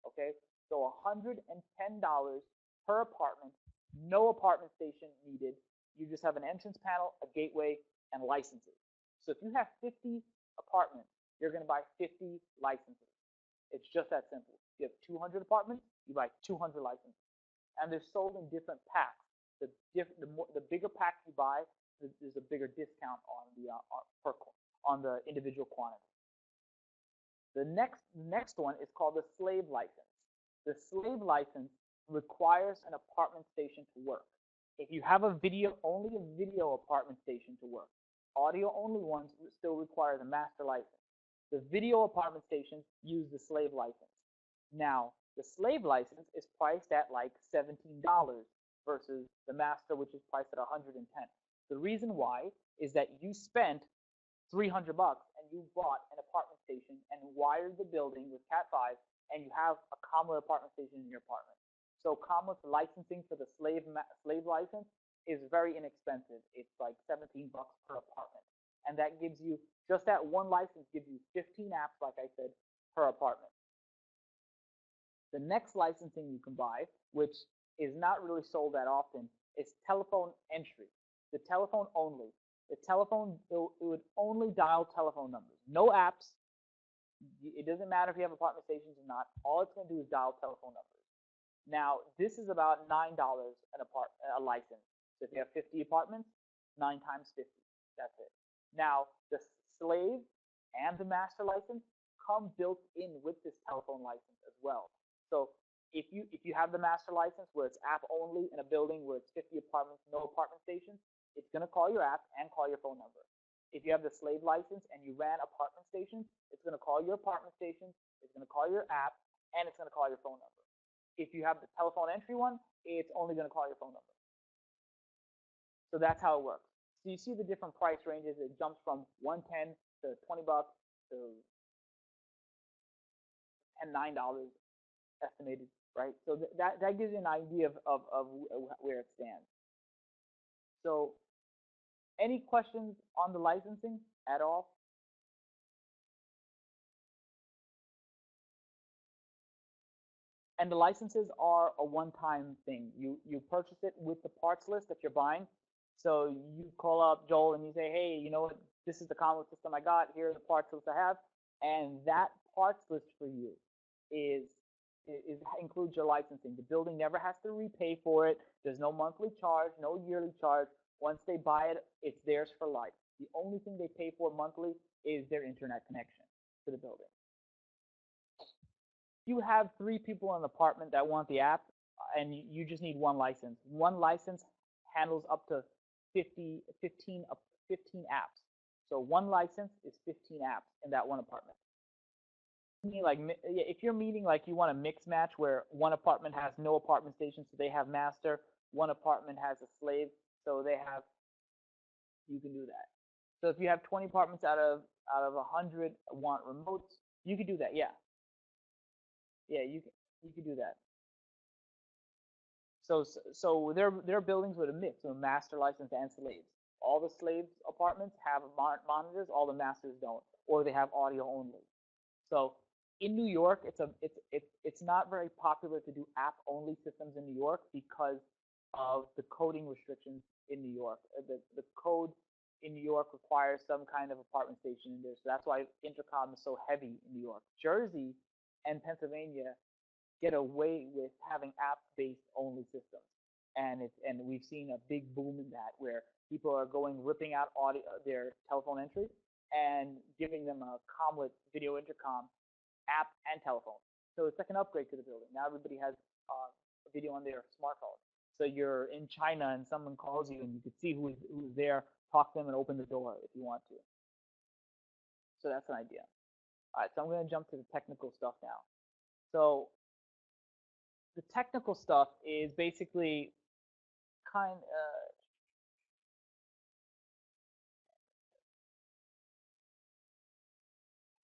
Okay, so $110 per apartment, no apartment station needed. You just have an entrance panel, a gateway, and licenses. So if you have 50 apartments, you're going to buy 50 licenses. It's just that simple. If you have 200 apartments, you buy 200 licenses. And they're sold in different packs. The bigger pack you buy, there's a bigger discount on the individual quantity. The next one is called the slave license. The slave license requires an apartment station to work. If you have only a video apartment station to work. Audio only ones still require the master license. The video apartment stations use the slave license. Now, the slave license is priced at like $17 versus the master, which is priced at $110. The reason why is that you spent $300 and you bought an apartment station and wired the building with Cat5, and you have a Comelit apartment station in your apartment. So Comelit's licensing for the slave license is very inexpensive. It's like $17 per apartment. And that gives you, just that one license gives you 15 apps, like I said, per apartment. The next licensing you can buy, which is not really sold that often, is telephone entry. The telephone only. The telephone, it would only dial telephone numbers. No apps. It doesn't matter if you have apartment stations or not. All it's going to do is dial telephone numbers. Now, this is about $9 a license. So if you have 50 apartments, 9 times 50. That's it. Now, the slave and the master license come built in with this telephone license as well. So if you have the master license where it's app only in a building where it's 50 apartments, no apartment stations, it's going to call your app and call your phone number. If you have the slave license and you ran apartment stations, it's going to call your apartment stations, it's going to call your app, and it's going to call your phone number. If you have the telephone entry one, it's only going to call your phone number. So that's how it works. So you see the different price ranges. It jumps from $110 to $20 to $9 estimated, right? So that gives you an idea of where it stands. So any questions on the licensing at all? And the licenses are a one-time thing. You purchase it with the parts list that you're buying. So you call up Joel and you say, hey, you know what? This is the Comelit system I got. Here are the parts list I have. And that parts list for you includes your licensing. The building never has to repay for it. There's no monthly charge, no yearly charge. Once they buy it, it's theirs for life. The only thing they pay for monthly is their internet connection to the building. You have 3 people in an apartment that want the app, and you just need one license. One license handles up to 15 apps. So one license is 15 apps in that one apartment. Like if you're meaning like you want a mix match where one apartment has no apartment station, so they have master, one apartment has a slave, so they have, you can do that. So if you have 20 apartments out of 100 want remotes, you could do that. Yeah. Yeah, you could do that. So they're buildings with a mix of master license and slaves. All the slaves apartments have monitors, all the masters don't, or they have audio only. So in New York, it's not very popular to do app only systems in New York because of the coding restrictions in New York. The code in New York requires some kind of apartment station in there, so that's why Intercom is so heavy in New York. Jersey and Pennsylvania get away with having app-based only systems. and we've seen a big boom in that where people are ripping out audio, their telephone entry, and giving them a Comelit video intercom app and telephone. So it's like an upgrade to the building. Now everybody has a video on their smartphone. So you're in China and someone calls you and you can see who's there, talk to them and open the door if you want to. So that's an idea. All right, so I'm going to jump to the technical stuff now. So the technical stuff is basically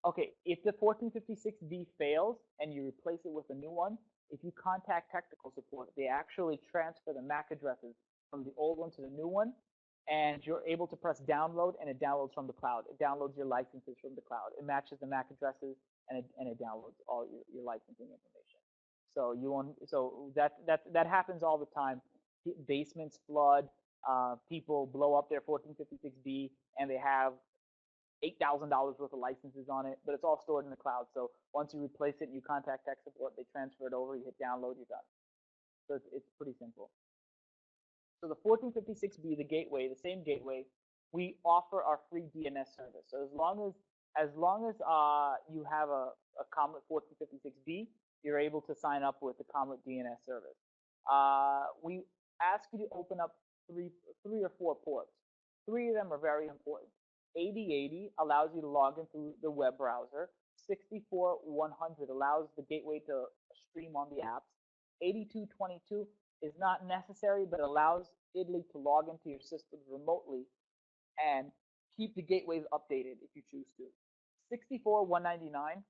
okay, if the 1456B fails and you replace it with a new one, if you contact technical support, they actually transfer the MAC addresses from the old one to the new one, and you're able to press download, and it downloads from the cloud. It downloads your licenses from the cloud. It matches the MAC addresses, and it downloads all your licensing information. So you want that happens all the time. Basements flood, people blow up their 1456B, and they have $8,000 worth of licenses on it, but it's all stored in the cloud. So once you replace it and you contact tech support, they transfer it over, you hit download, you're done. So it's pretty simple. So the 1456B, the gateway, the same gateway, we offer our free DNS service. So as long as you have a Comelit 1456B, you're able to sign up with the Comelit DNS service. We ask you to open up three or four ports. 3 of them are very important. 8080 allows you to log in through the web browser. 64100 allows the gateway to stream on the apps. 8222 is not necessary, but allows Italy to log into your systems remotely and keep the gateways updated if you choose to. 64199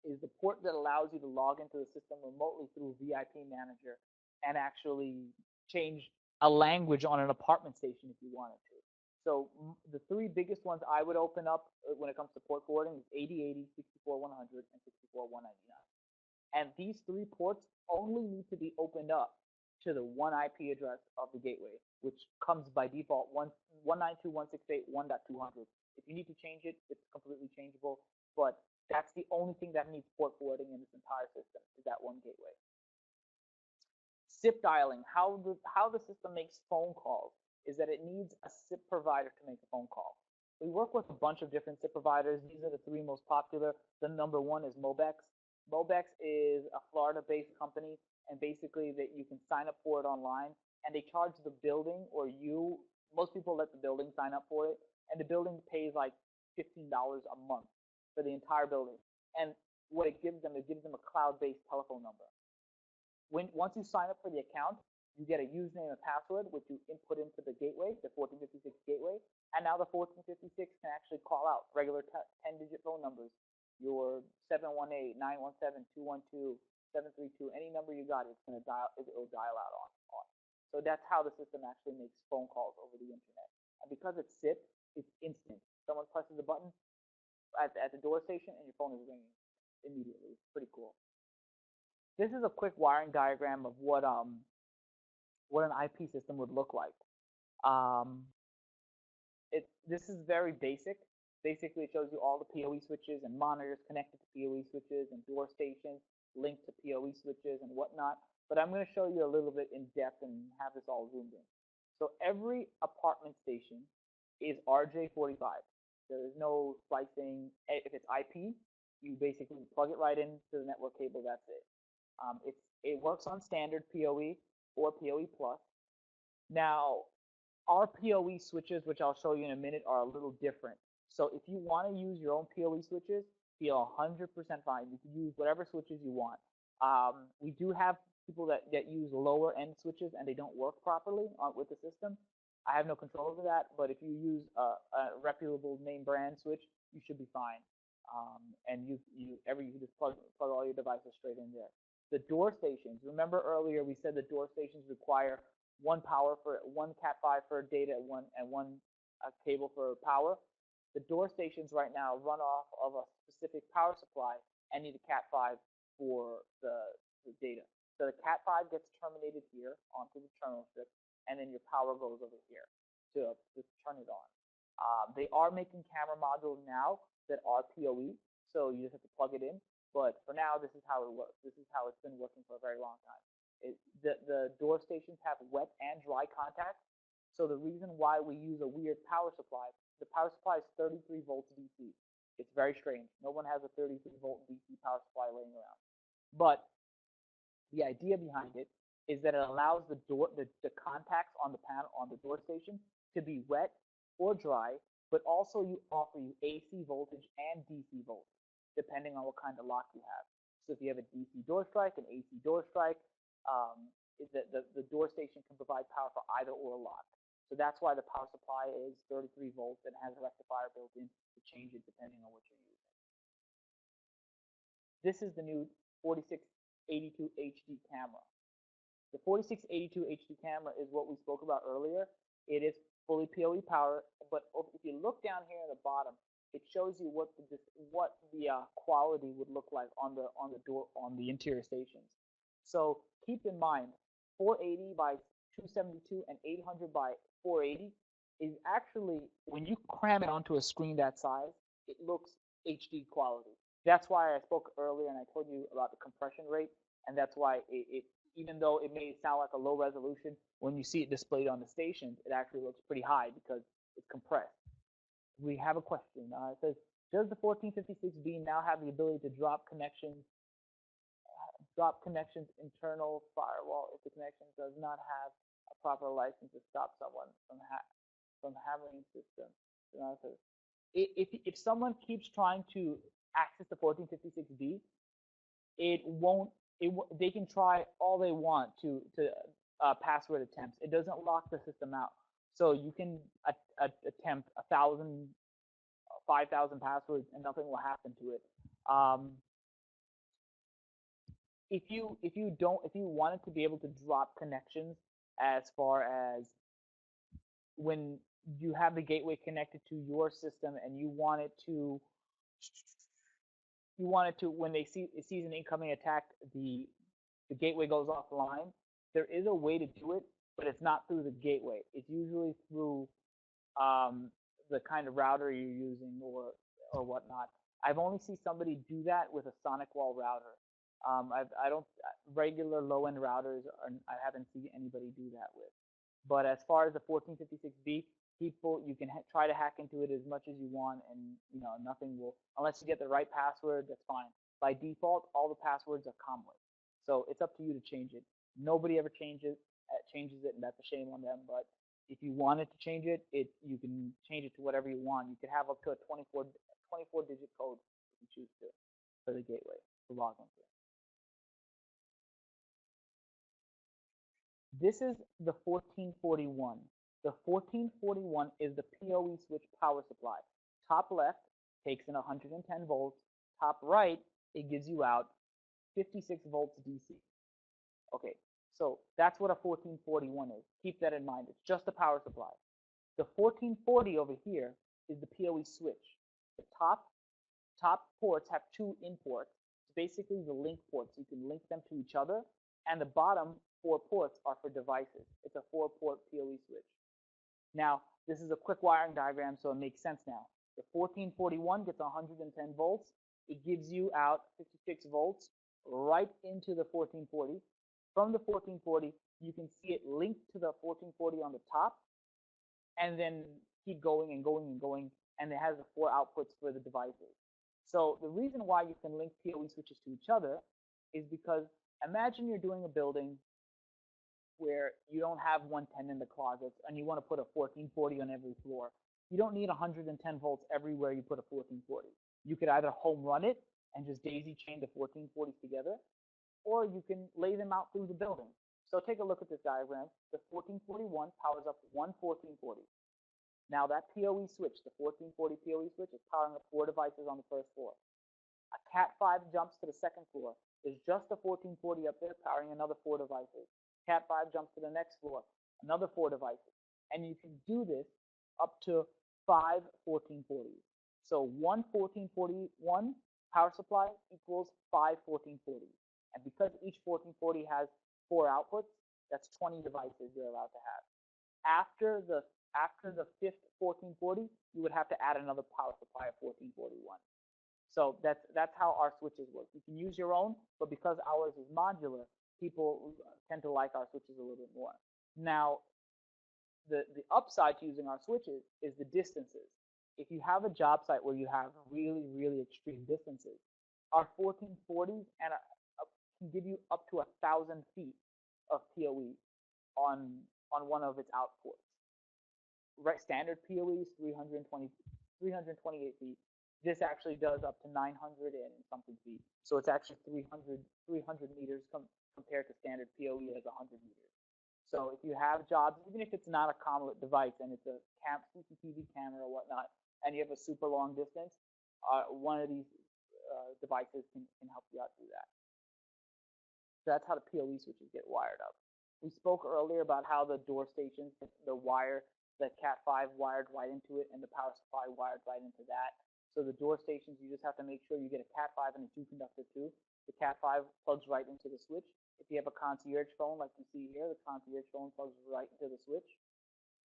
is the port that allows you to log into the system remotely through VIP Manager and actually change a language on an apartment station if you wanted to. So the 3 biggest ones I would open up when it comes to port forwarding is 8080, 64100, and 64199. And these 3 ports only need to be opened up to the one IP address of the gateway, which comes by default 192.168.1.200. If you need to change it, it's completely changeable, but that's the only thing that needs port forwarding in this entire system is that one gateway. SIP dialing, how the system makes phone calls is that it needs a SIP provider to make a phone call. We work with a bunch of different SIP providers. These are the 3 most popular. The number 1 is Mobex. Mobex is a Florida-based company, and basically that you can sign up for it online, and they charge the building or you. Most people let the building sign up for it, and the building pays like $15 a month for the entire building. And what it gives them a cloud-based telephone number. Once you sign up for the account, you get a username and password, which you input into the gateway, the 1456 gateway, and now the 1456 can actually call out regular 10-digit phone numbers, your 718, 917, 212, 732, any number you got, it'll dial out on. So that's how the system actually makes phone calls over the internet. And because it's SIP, it's instant. Someone presses a button at the door station, and your phone is ringing immediately. It's pretty cool. This is a quick wiring diagram of what an IP system would look like. This is very basic. Basically, it shows you all the PoE switches and monitors connected to PoE switches and door stations linked to PoE switches and whatnot. But I'm going to show you a little bit in depth and have this all zoomed in. So every apartment station is RJ45. There is no splicing. If it's IP, you basically plug it right into the network cable. That's it. It works on standard PoE or PoE Plus. Now, our PoE switches, which I'll show you in a minute, are a little different. So if you want to use your own PoE switches, feel 100% fine. You can use whatever switches you want. We do have people that use lower end switches and they don't work properly with the system. I have no control over that, but if you use a reputable name brand switch, you should be fine. And you just plug all your devices straight in there. The door stations. Remember earlier we said the door stations require one Cat5 for data and one cable for power. The door stations right now run off of a specific power supply and need a Cat5 for the data. So the Cat5 gets terminated here onto the terminal strip, and then your power goes over here to turn it on. They are making camera modules now that are PoE, so you just have to plug it in. But for now, this is how it works. This is how it's been working for a very long time. The door stations have wet and dry contact. So the reason why we use a weird power supply, the power supply is 33 volts DC. It's very strange. No one has a 33 volt DC power supply laying around. But the idea behind it is that it allows the contacts on the panel on the door station to be wet or dry, but also offer you AC voltage and DC voltage, depending on what kind of lock you have. So if you have a DC door strike, an AC door strike, the door station can provide power for either or lock. So that's why the power supply is 33 volts and has a rectifier built in to change it depending on what you're using. This is the new 4682 HD camera. The 4682 HD camera is what we spoke about earlier. It is fully PoE power, but if you look down here at the bottom, it shows you what the quality would look like on the interior stations. So keep in mind, 480 by 272 and 800 by 480 is actually, when you cram it onto a screen that size, it looks HD quality. That's why I spoke earlier and I told you about the compression rate, and that's why it even though it may sound like a low resolution, when you see it displayed on the stations, it actually looks pretty high because it's compressed. We have a question. It says, does the 1456B now have the ability to drop connections internal firewall if the connection does not have a proper license to stop someone from having system? If someone keeps trying to access the 1456B, they can try all they want to password attempts. It doesn't lock the system out. So you can attempt 1,000, 5,000 passwords and nothing will happen to it. If you wanted to be able to drop connections as far as when you have the gateway connected to your system and you want it to when it sees an incoming attack, the gateway goes offline. There is a way to do it, but it's not through the gateway. It's usually through the kind of router you're using or whatnot. I've only seen somebody do that with a sonic wall router. I don't regular low-end routers. I haven't seen anybody do that with. But as far as the 1456B, you can try to hack into it as much as you want, and nothing will, unless you get the right password. That's fine. By default, all the passwords are Comelit, so it's up to you to change it. Nobody ever changes it, and that's a shame on them. But if you wanted to change it, you can change it to whatever you want. You could have up to a 24-digit code if you choose to for the gateway to log into. This is the 1441. The 1441 is the PoE switch power supply. Top left takes in 110 volts. Top right, it gives you out 56 volts DC. Okay, so that's what a 1441 is. Keep that in mind. It's just a power supply. The 1440 over here is the PoE switch. The top ports have two in ports. It's basically the link ports. You can link them to each other, and the bottom 4 ports are for devices. It's a 4-port PoE switch. Now, this is a quick wiring diagram, so it makes sense now. The 1441 gets 110 volts. It gives you out 56 volts right into the 1440. From the 1440, you can see it linked to the 1440 on the top, and then keep going and going and going, and it has the 4 outputs for the devices. So the reason why you can link PoE switches to each other is because imagine you're doing a building where you don't have 110 in the closets and you want to put a 1440 on every floor. You don't need 110 volts everywhere you put a 1440. You could either home run it and just daisy chain the 1440s together, or you can lay them out through the building. So take a look at this diagram. The 1441 powers up one 1440. Now that PoE switch, the 1440 PoE switch, is powering up 4 devices on the first floor. A Cat5 jumps to the second floor. There's just a 1440 up there powering another 4 devices. Cat5 jumps to the next floor, another 4 devices. And you can do this up to 5 1440s. So one 1441 power supply equals 5 1440s. And because each 1440 has 4 outputs, that's 20 devices you're allowed to have. After the 5th 1440, you would have to add another power supply of 1441. So that's how our switches work. You can use your own, but because ours is modular, people tend to like our switches a little bit more. Now, the upside to using our switches is the distances. If you have a job site where you have really, really extreme distances, our 1440s can give you up to 1,000 feet of PoE on one of its outports. Right, standard PoE is 328 feet. This actually does up to 900 and something feet. So it's actually 300 meters compared to standard PoE as 100 meters. So if you have jobs, even if it's not a Comelit device and it's a CCTV camera or whatnot, and you have a super long distance, one of these devices can help you out do that. So that's how the PoE switches get wired up. We spoke earlier about how the door stations, the wire, the Cat5 wired right into it, and the power supply wired right into that. So the door stations, you just have to make sure you get a Cat5 and a 2-conductor too. The Cat5 plugs right into the switch. If you have a concierge phone like you see here, the concierge phone plugs right into the switch.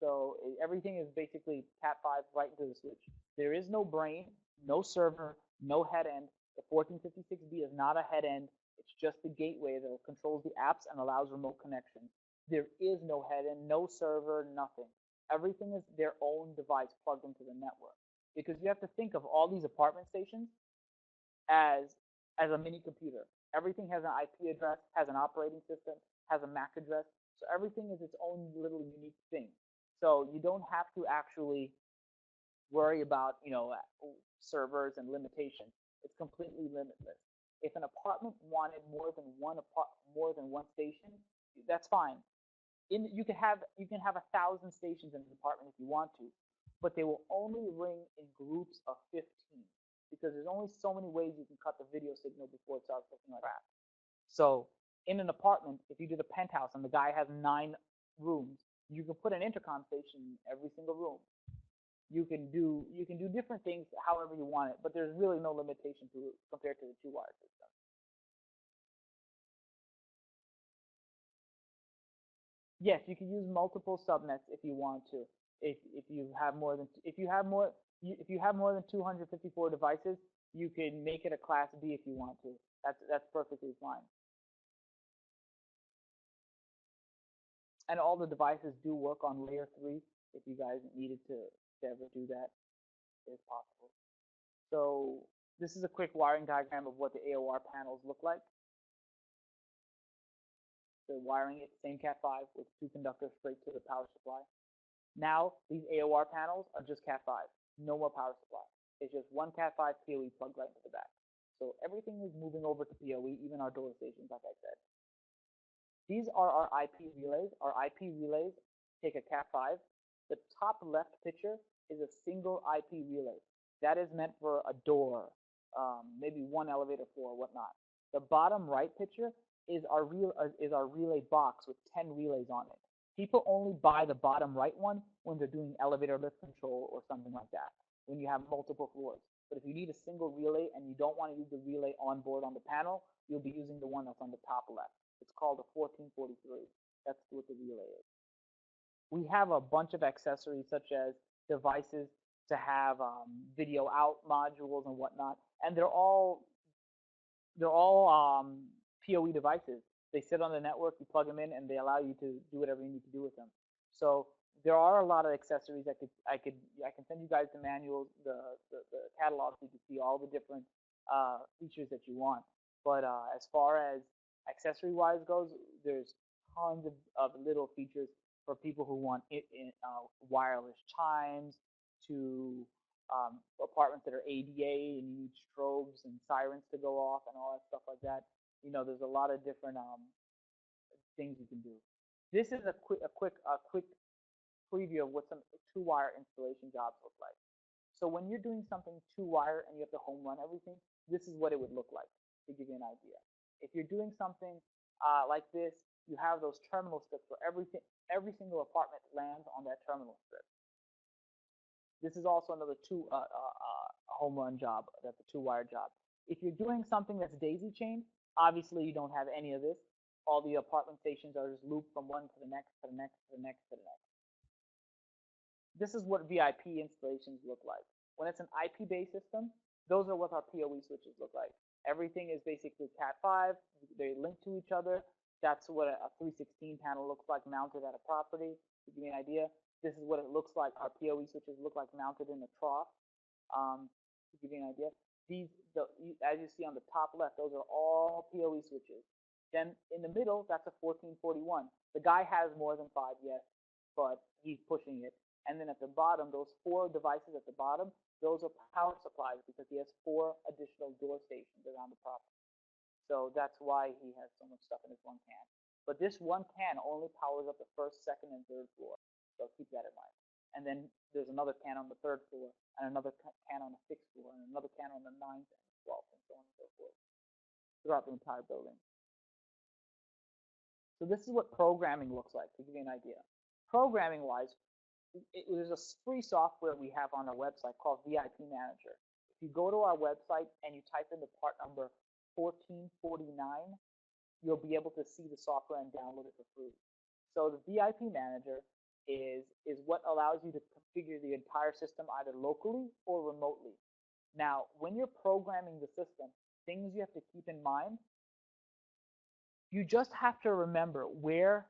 So everything is basically Cat5 right into the switch. There is no brain, no server, no head end. The 1456B is not a head end. It's just the gateway that controls the apps and allows remote connection. There is no head end, no server, nothing. Everything is their own device plugged into the network. Because you have to think of all these apartment stations as a mini computer. Everything has an IP address, has an operating system, has a MAC address. So everything is its own little unique thing. So you don't have to actually worry about, servers and limitations. It's completely limitless. If an apartment wanted more than one station, that's fine. You can have 1,000 stations in an apartment if you want to, but they will only ring in groups of 15 because there's only so many ways you can cut the video signal before it starts looking like crap. So in an apartment, if you do the penthouse and the guy has 9 rooms, you can put an intercom station in every single room. You can do different things however you want it, but there's really no limitation to it compared to the 2-wire system. Yes, you can use multiple subnets if you want to. If you have more than 254 devices, you can make it a Class B if you want to. That's perfectly fine. And all the devices do work on layer 3 if you guys needed to ever do that, if possible. So this is a quick wiring diagram of what the AOR panels look like. They're wiring it, same Cat5 with 2 conductors straight to the power supply. Now, these AOR panels are just Cat5, no more power supply. It's just one Cat5 PoE plugged right into the back. So everything is moving over to PoE, even our door stations, like I said. These are our IP relays. Our IP relays take a Cat5. The top left picture is a single IP relay. That is meant for a door, maybe one elevator floor, whatnot. The bottom right picture is our relay box with 10 relays on it. People only buy the bottom right one when they're doing elevator lift control or something like that, when you have multiple floors. But if you need a single relay and you don't want to use the relay on board on the panel, you'll be using the one that's on the top left. It's called a 1443. That's what the relay is. We have a bunch of accessories such as devices to have video out modules and whatnot, and they're all PoE devices. They sit on the network, you plug them in, and they allow you to do whatever you need to do with them. So there are a lot of accessories. I can send you guys the manuals, the catalog, so you can see all the different features that you want. But as far as accessory-wise goes, there's tons of little features for people who want wireless chimes, to apartments that are ADA and you need strobes and sirens to go off and all that stuff like that. There's a lot of different things you can do. This is a quick preview of what some 2-wire installation jobs look like. So when you're doing something 2-wire and you have to home run everything, this is what it would look like, to give you an idea. If you're doing something like this, you have those terminal strips where every single apartment lands on that terminal strip. This is also another home run job. That's a 2-wire job. If you're doing something that's daisy chained, obviously you don't have any of this. All the apartment stations are just looped from one to the next, to the next, to the next, to the next. This is what VIP installations look like. When it's an IP-based system, those are what our PoE switches look like. Everything is basically Cat5. They link to each other. That's what a 316 panel looks like mounted at a property. To give you an idea, this is what it looks like. Our PoE switches look like mounted in a trough. To give you an idea, as you see on the top left, those are all PoE switches. Then in the middle, that's a 1441. The guy has more than 5, yes, but he's pushing it. And then at the bottom, those 4 devices at the bottom, those are power supplies because he has 4 additional door stations around the property. So that's why he has so much stuff in his one can. But this one can only powers up the 1st, 2nd, and 3rd floor. So keep that in mind. And then there's another can on the 3rd floor, and another can on the 6th floor, and another can on the 9th and 12th, and so on and so forth, throughout the entire building. So this is what programming looks like, to give you an idea. Programming-wise, there's a free software we have on our website called VIP Manager. If you go to our website and you type in the part number 1449, you'll be able to see the software and download it for free. So the VIP Manager is what allows you to configure the entire system either locally or remotely. Now, when you're programming the system, things you have to keep in mind, you just have to remember where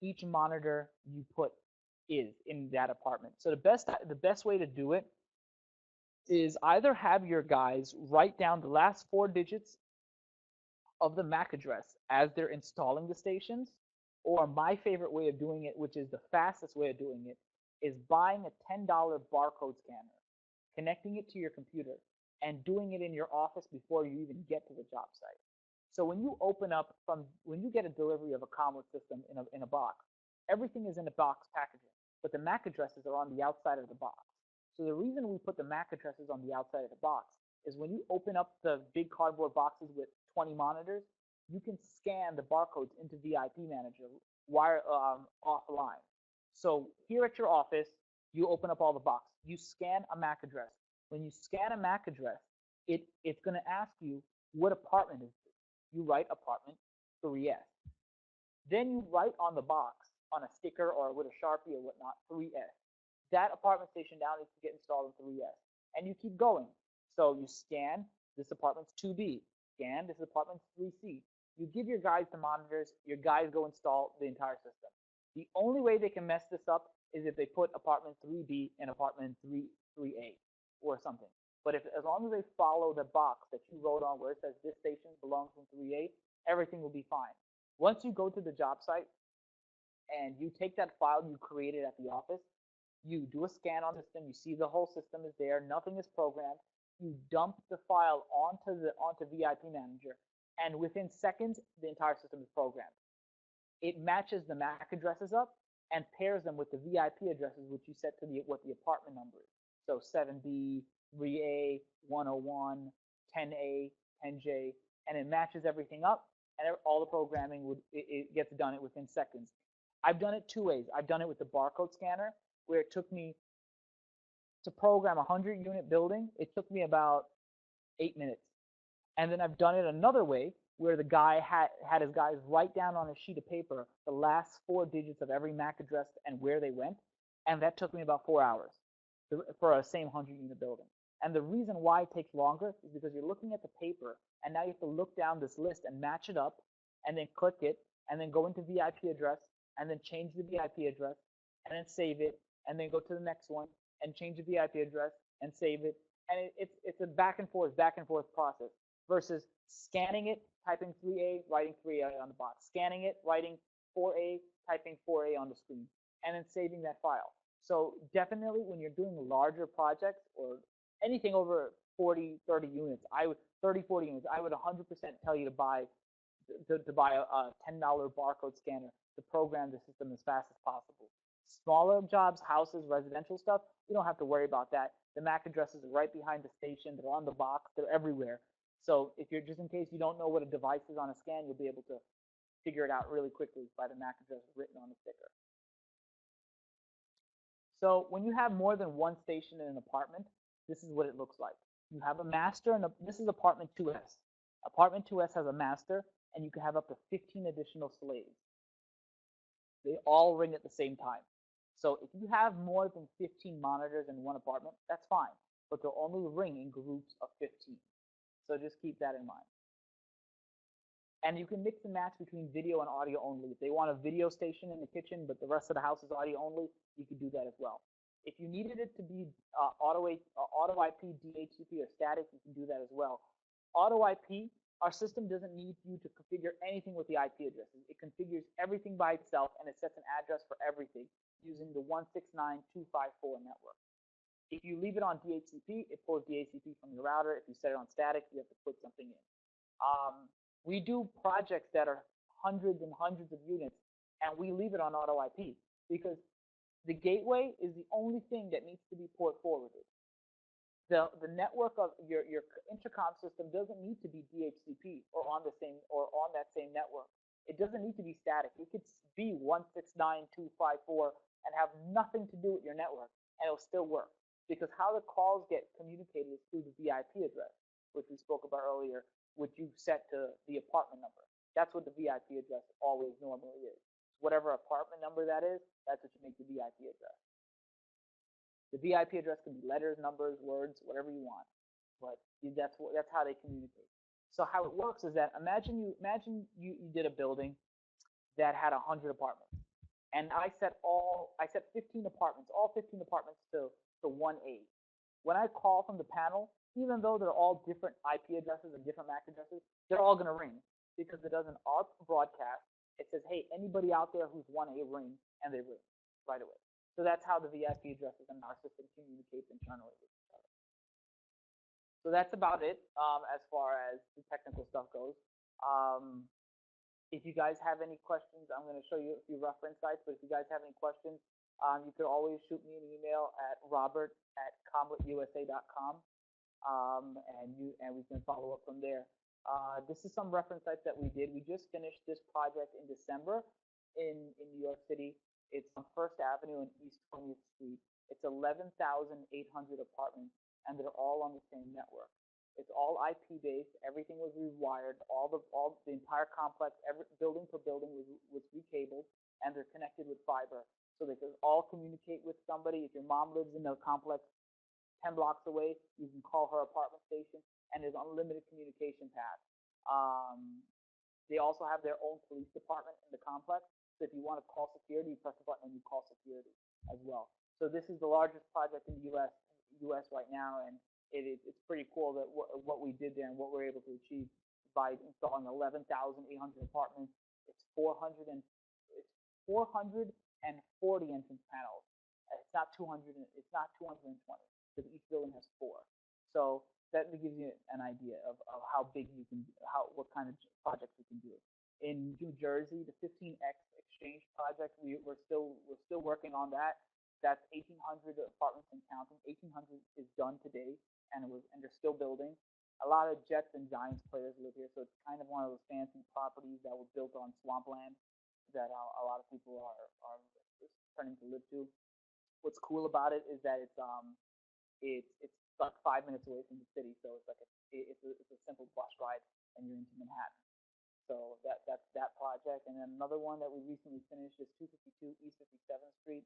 each monitor you put is in that apartment. So the best way to do it is either have your guys write down the last 4 digits of the MAC address as they're installing the stations, or my favorite way of doing it, which is the fastest way of doing it, is buying a $10 barcode scanner, connecting it to your computer, and doing it in your office before you even get to the job site. So when you when you get a delivery of a Comelit system in a box, everything is in a box packaging, but the MAC addresses are on the outside of the box. So the reason we put the MAC addresses on the outside of the box is when you open up the big cardboard boxes with 20 monitors, you can scan the barcodes into VIP Manager offline. So here at your office, you open up all the boxes. You scan a MAC address. When you scan a MAC address, it's going to ask you what apartment is this. You write apartment 3S. Then you write on the box, on a sticker or with a Sharpie or whatnot, 3S. That apartment station now needs to get installed in 3S. And you keep going. So you scan, this apartment's 2B. Scan, this apartment's 3C. You give your guys the monitors, your guys go install the entire system. The only way they can mess this up is if they put apartment 3B and apartment 3A or something. But as long as they follow the box that you wrote on where it says this station belongs in 3A, everything will be fine. Once you go to the job site and you take that file you created at the office, you do a scan on the system, you see the whole system is there, nothing is programmed, you dump the file onto VIP Manager, and within seconds, the entire system is programmed. It matches the MAC addresses up and pairs them with the VIP addresses, which you set to what the apartment number is. So 7B, 3A, 101, 10A, 10J, and it matches everything up, and all the programming it gets done within seconds. I've done it 2 ways. I've done it with the barcode scanner, where it took me to program a 100-unit building. It took me about 8 minutes. And then I've done it another way, where the guy had his guys write down on a sheet of paper the last 4 digits of every MAC address and where they went, and that took me about 4 hours for a same 100-unit building. And the reason why it takes longer is because you're looking at the paper, and now you have to look down this list and match it up, and then click it, and then go into VIP address, and then change the VIP address, and then save it, and then go to the next one, and change the VIP address, and save it. And it's a back and forth process, versus scanning it, typing 3A, writing 3A on the box, scanning it, writing 4A, typing 4A on the screen, and then saving that file. So definitely when you're doing larger projects or anything over 40, 30 units, 40 units, I would 100% tell you to buy a $10 barcode scanner to program the system as fast as possible. Smaller jobs, houses, residential stuff, you don't have to worry about that. The MAC addresses are right behind the station. They're on the box. They're everywhere. So if you're, just in case you don't know what a device is on a scan, you'll be able to figure it out really quickly by the MAC address written on the sticker. So when you have more than one station in an apartment, this is what it looks like. You have a master, and this is apartment 2S. Apartment 2S has a master, and you can have up to 15 additional slaves. They all ring at the same time. So if you have more than 15 monitors in one apartment, that's fine, but they'll only ring in groups of 15. So just keep that in mind. And you can mix and match between video and audio only. If they want a video station in the kitchen, but the rest of the house is audio only, you could do that as well. If you needed it to be auto IP, DHCP, or static, you can do that as well. Auto IP, our system doesn't need you to configure anything with the IP addresses. It configures everything by itself, and it sets an address for everything using the 169.254 network. If you leave it on DHCP, it pulls DHCP from your router. If you set it on static, you have to put something in. We do projects that are hundreds and hundreds of units, and we leave it on auto IP because the gateway is the only thing that needs to be port forwarded. The network of your intercom system doesn't need to be DHCP or on that same network. It doesn't need to be static. It could be 169.254 and have nothing to do with your network, and it'll still work because how the calls get communicated is through the VIP address, which we spoke about earlier, which you set to the apartment number. That's what the VIP address always normally is. Whatever apartment number that is, that's what you make the VIP address. The VIP address can be letters, numbers, words, whatever you want, but that's how they communicate. So how it works is that imagine you did a building that had 100 apartments, and I set 15 apartments, all 15 apartments to 1A. When I call from the panel, even though they're all different IP addresses and different MAC addresses, they're all going to ring because it does an ARP broadcast. It says, hey, anybody out there who's 1A, ring, and they ring right away. So that's how the VIP addresses in our system communicate internally with each other. So that's about it as far as the technical stuff goes. If you guys have any questions, I'm going to show you a few reference sites, but if you guys have any questions, you could always shoot me an email at robert@comelitusa.com. And we can follow up from there. This is some reference sites that we did. We just finished this project in December in New York City. It's on First Avenue and East 20th Street. It's 11,800 apartments, and they're all on the same network. It's all IP based. Everything was rewired. All the entire complex, every building per building was recabled, and they're connected with fiber, so they can all communicate with somebody. If your mom lives in a complex 10 blocks away, you can call her apartment station, and there's unlimited communication paths. They also have their own police department in the complex, so if you want to call security, you press the button and you call security as well. So this is the largest project in the U.S. right now, and it's pretty cool that what we did there and what we're able to achieve by installing 11,800 apartments. It's 440 entrance panels. It's not 200. It's not 220. Because each building has 4. So that gives you an idea of how big you can, what kind of projects you can do. In New Jersey, the 15X exchange project, we're still working on that. That's 1,800 apartments and counting. 1,800 is done today, and they're still building. A lot of Jets and Giants players live here, so it's kind of one of those fancy properties that was built on swampland that a lot of people are turning to live to. What's cool about it is that it's like 5 minutes away from the city, so it's like it's a simple bus ride, and you're into Manhattan. So that's that project. And then another one that we recently finished is 252 East 57th Street.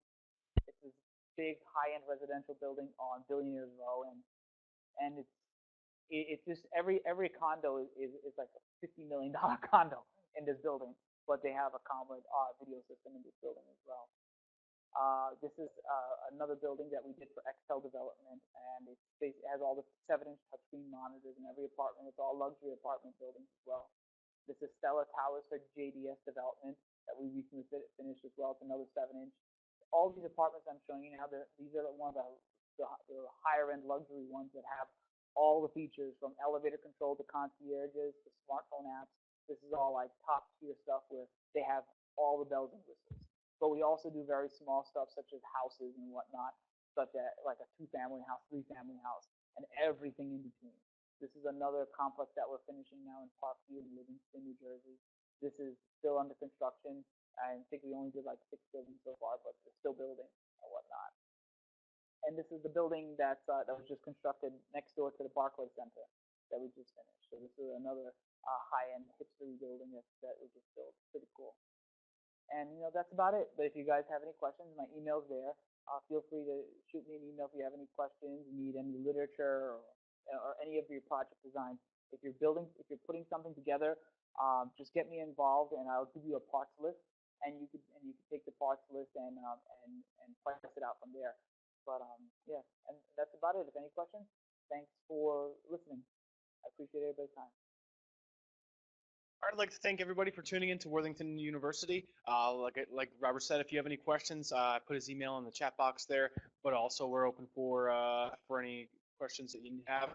It's this big high-end residential building on Billionaires Row, and it's just every condo is like a $50 million condo in this building, but they have a Comelit video system in this building as well. This is another building that we did for Excel development, and it has all the 7-inch touchscreen monitors in every apartment. It's all luxury apartment buildings as well. This is Stella Towers for JDS development that we recently finished as well. It's another 7-inch. All these apartments I'm showing you now, these are one of the higher end luxury ones that have all the features from elevator control to concierges to smartphone apps. This is all like top tier stuff where they have all the bells and whistles. But we also do very small stuff such as houses and whatnot, such as like a 2-family house, 3-family house, and everything in between. This is another complex that we're finishing now in Parkview in Livingston, New Jersey. This is still under construction. I think we only did like 6 buildings so far, but we're still building and whatnot. And this is the building that was just constructed next door to the Barclays Center that we just finished. So this is another high-end hipstery building that we just built. Pretty cool. And that's about it. But if you guys have any questions, my email's there. Feel free to shoot me an email if you have any questions, need any literature or any of your project designs. If you're putting something together, just get me involved, and I'll give you a parts list, and you could take the parts list and price it out from there. But yeah, and that's about it. If any questions, thanks for listening. I appreciate everybody's time. I'd like to thank everybody for tuning in to Worthington University. Like Robert said, if you have any questions, put his email in the chat box there. But also, we're open for any questions that you have.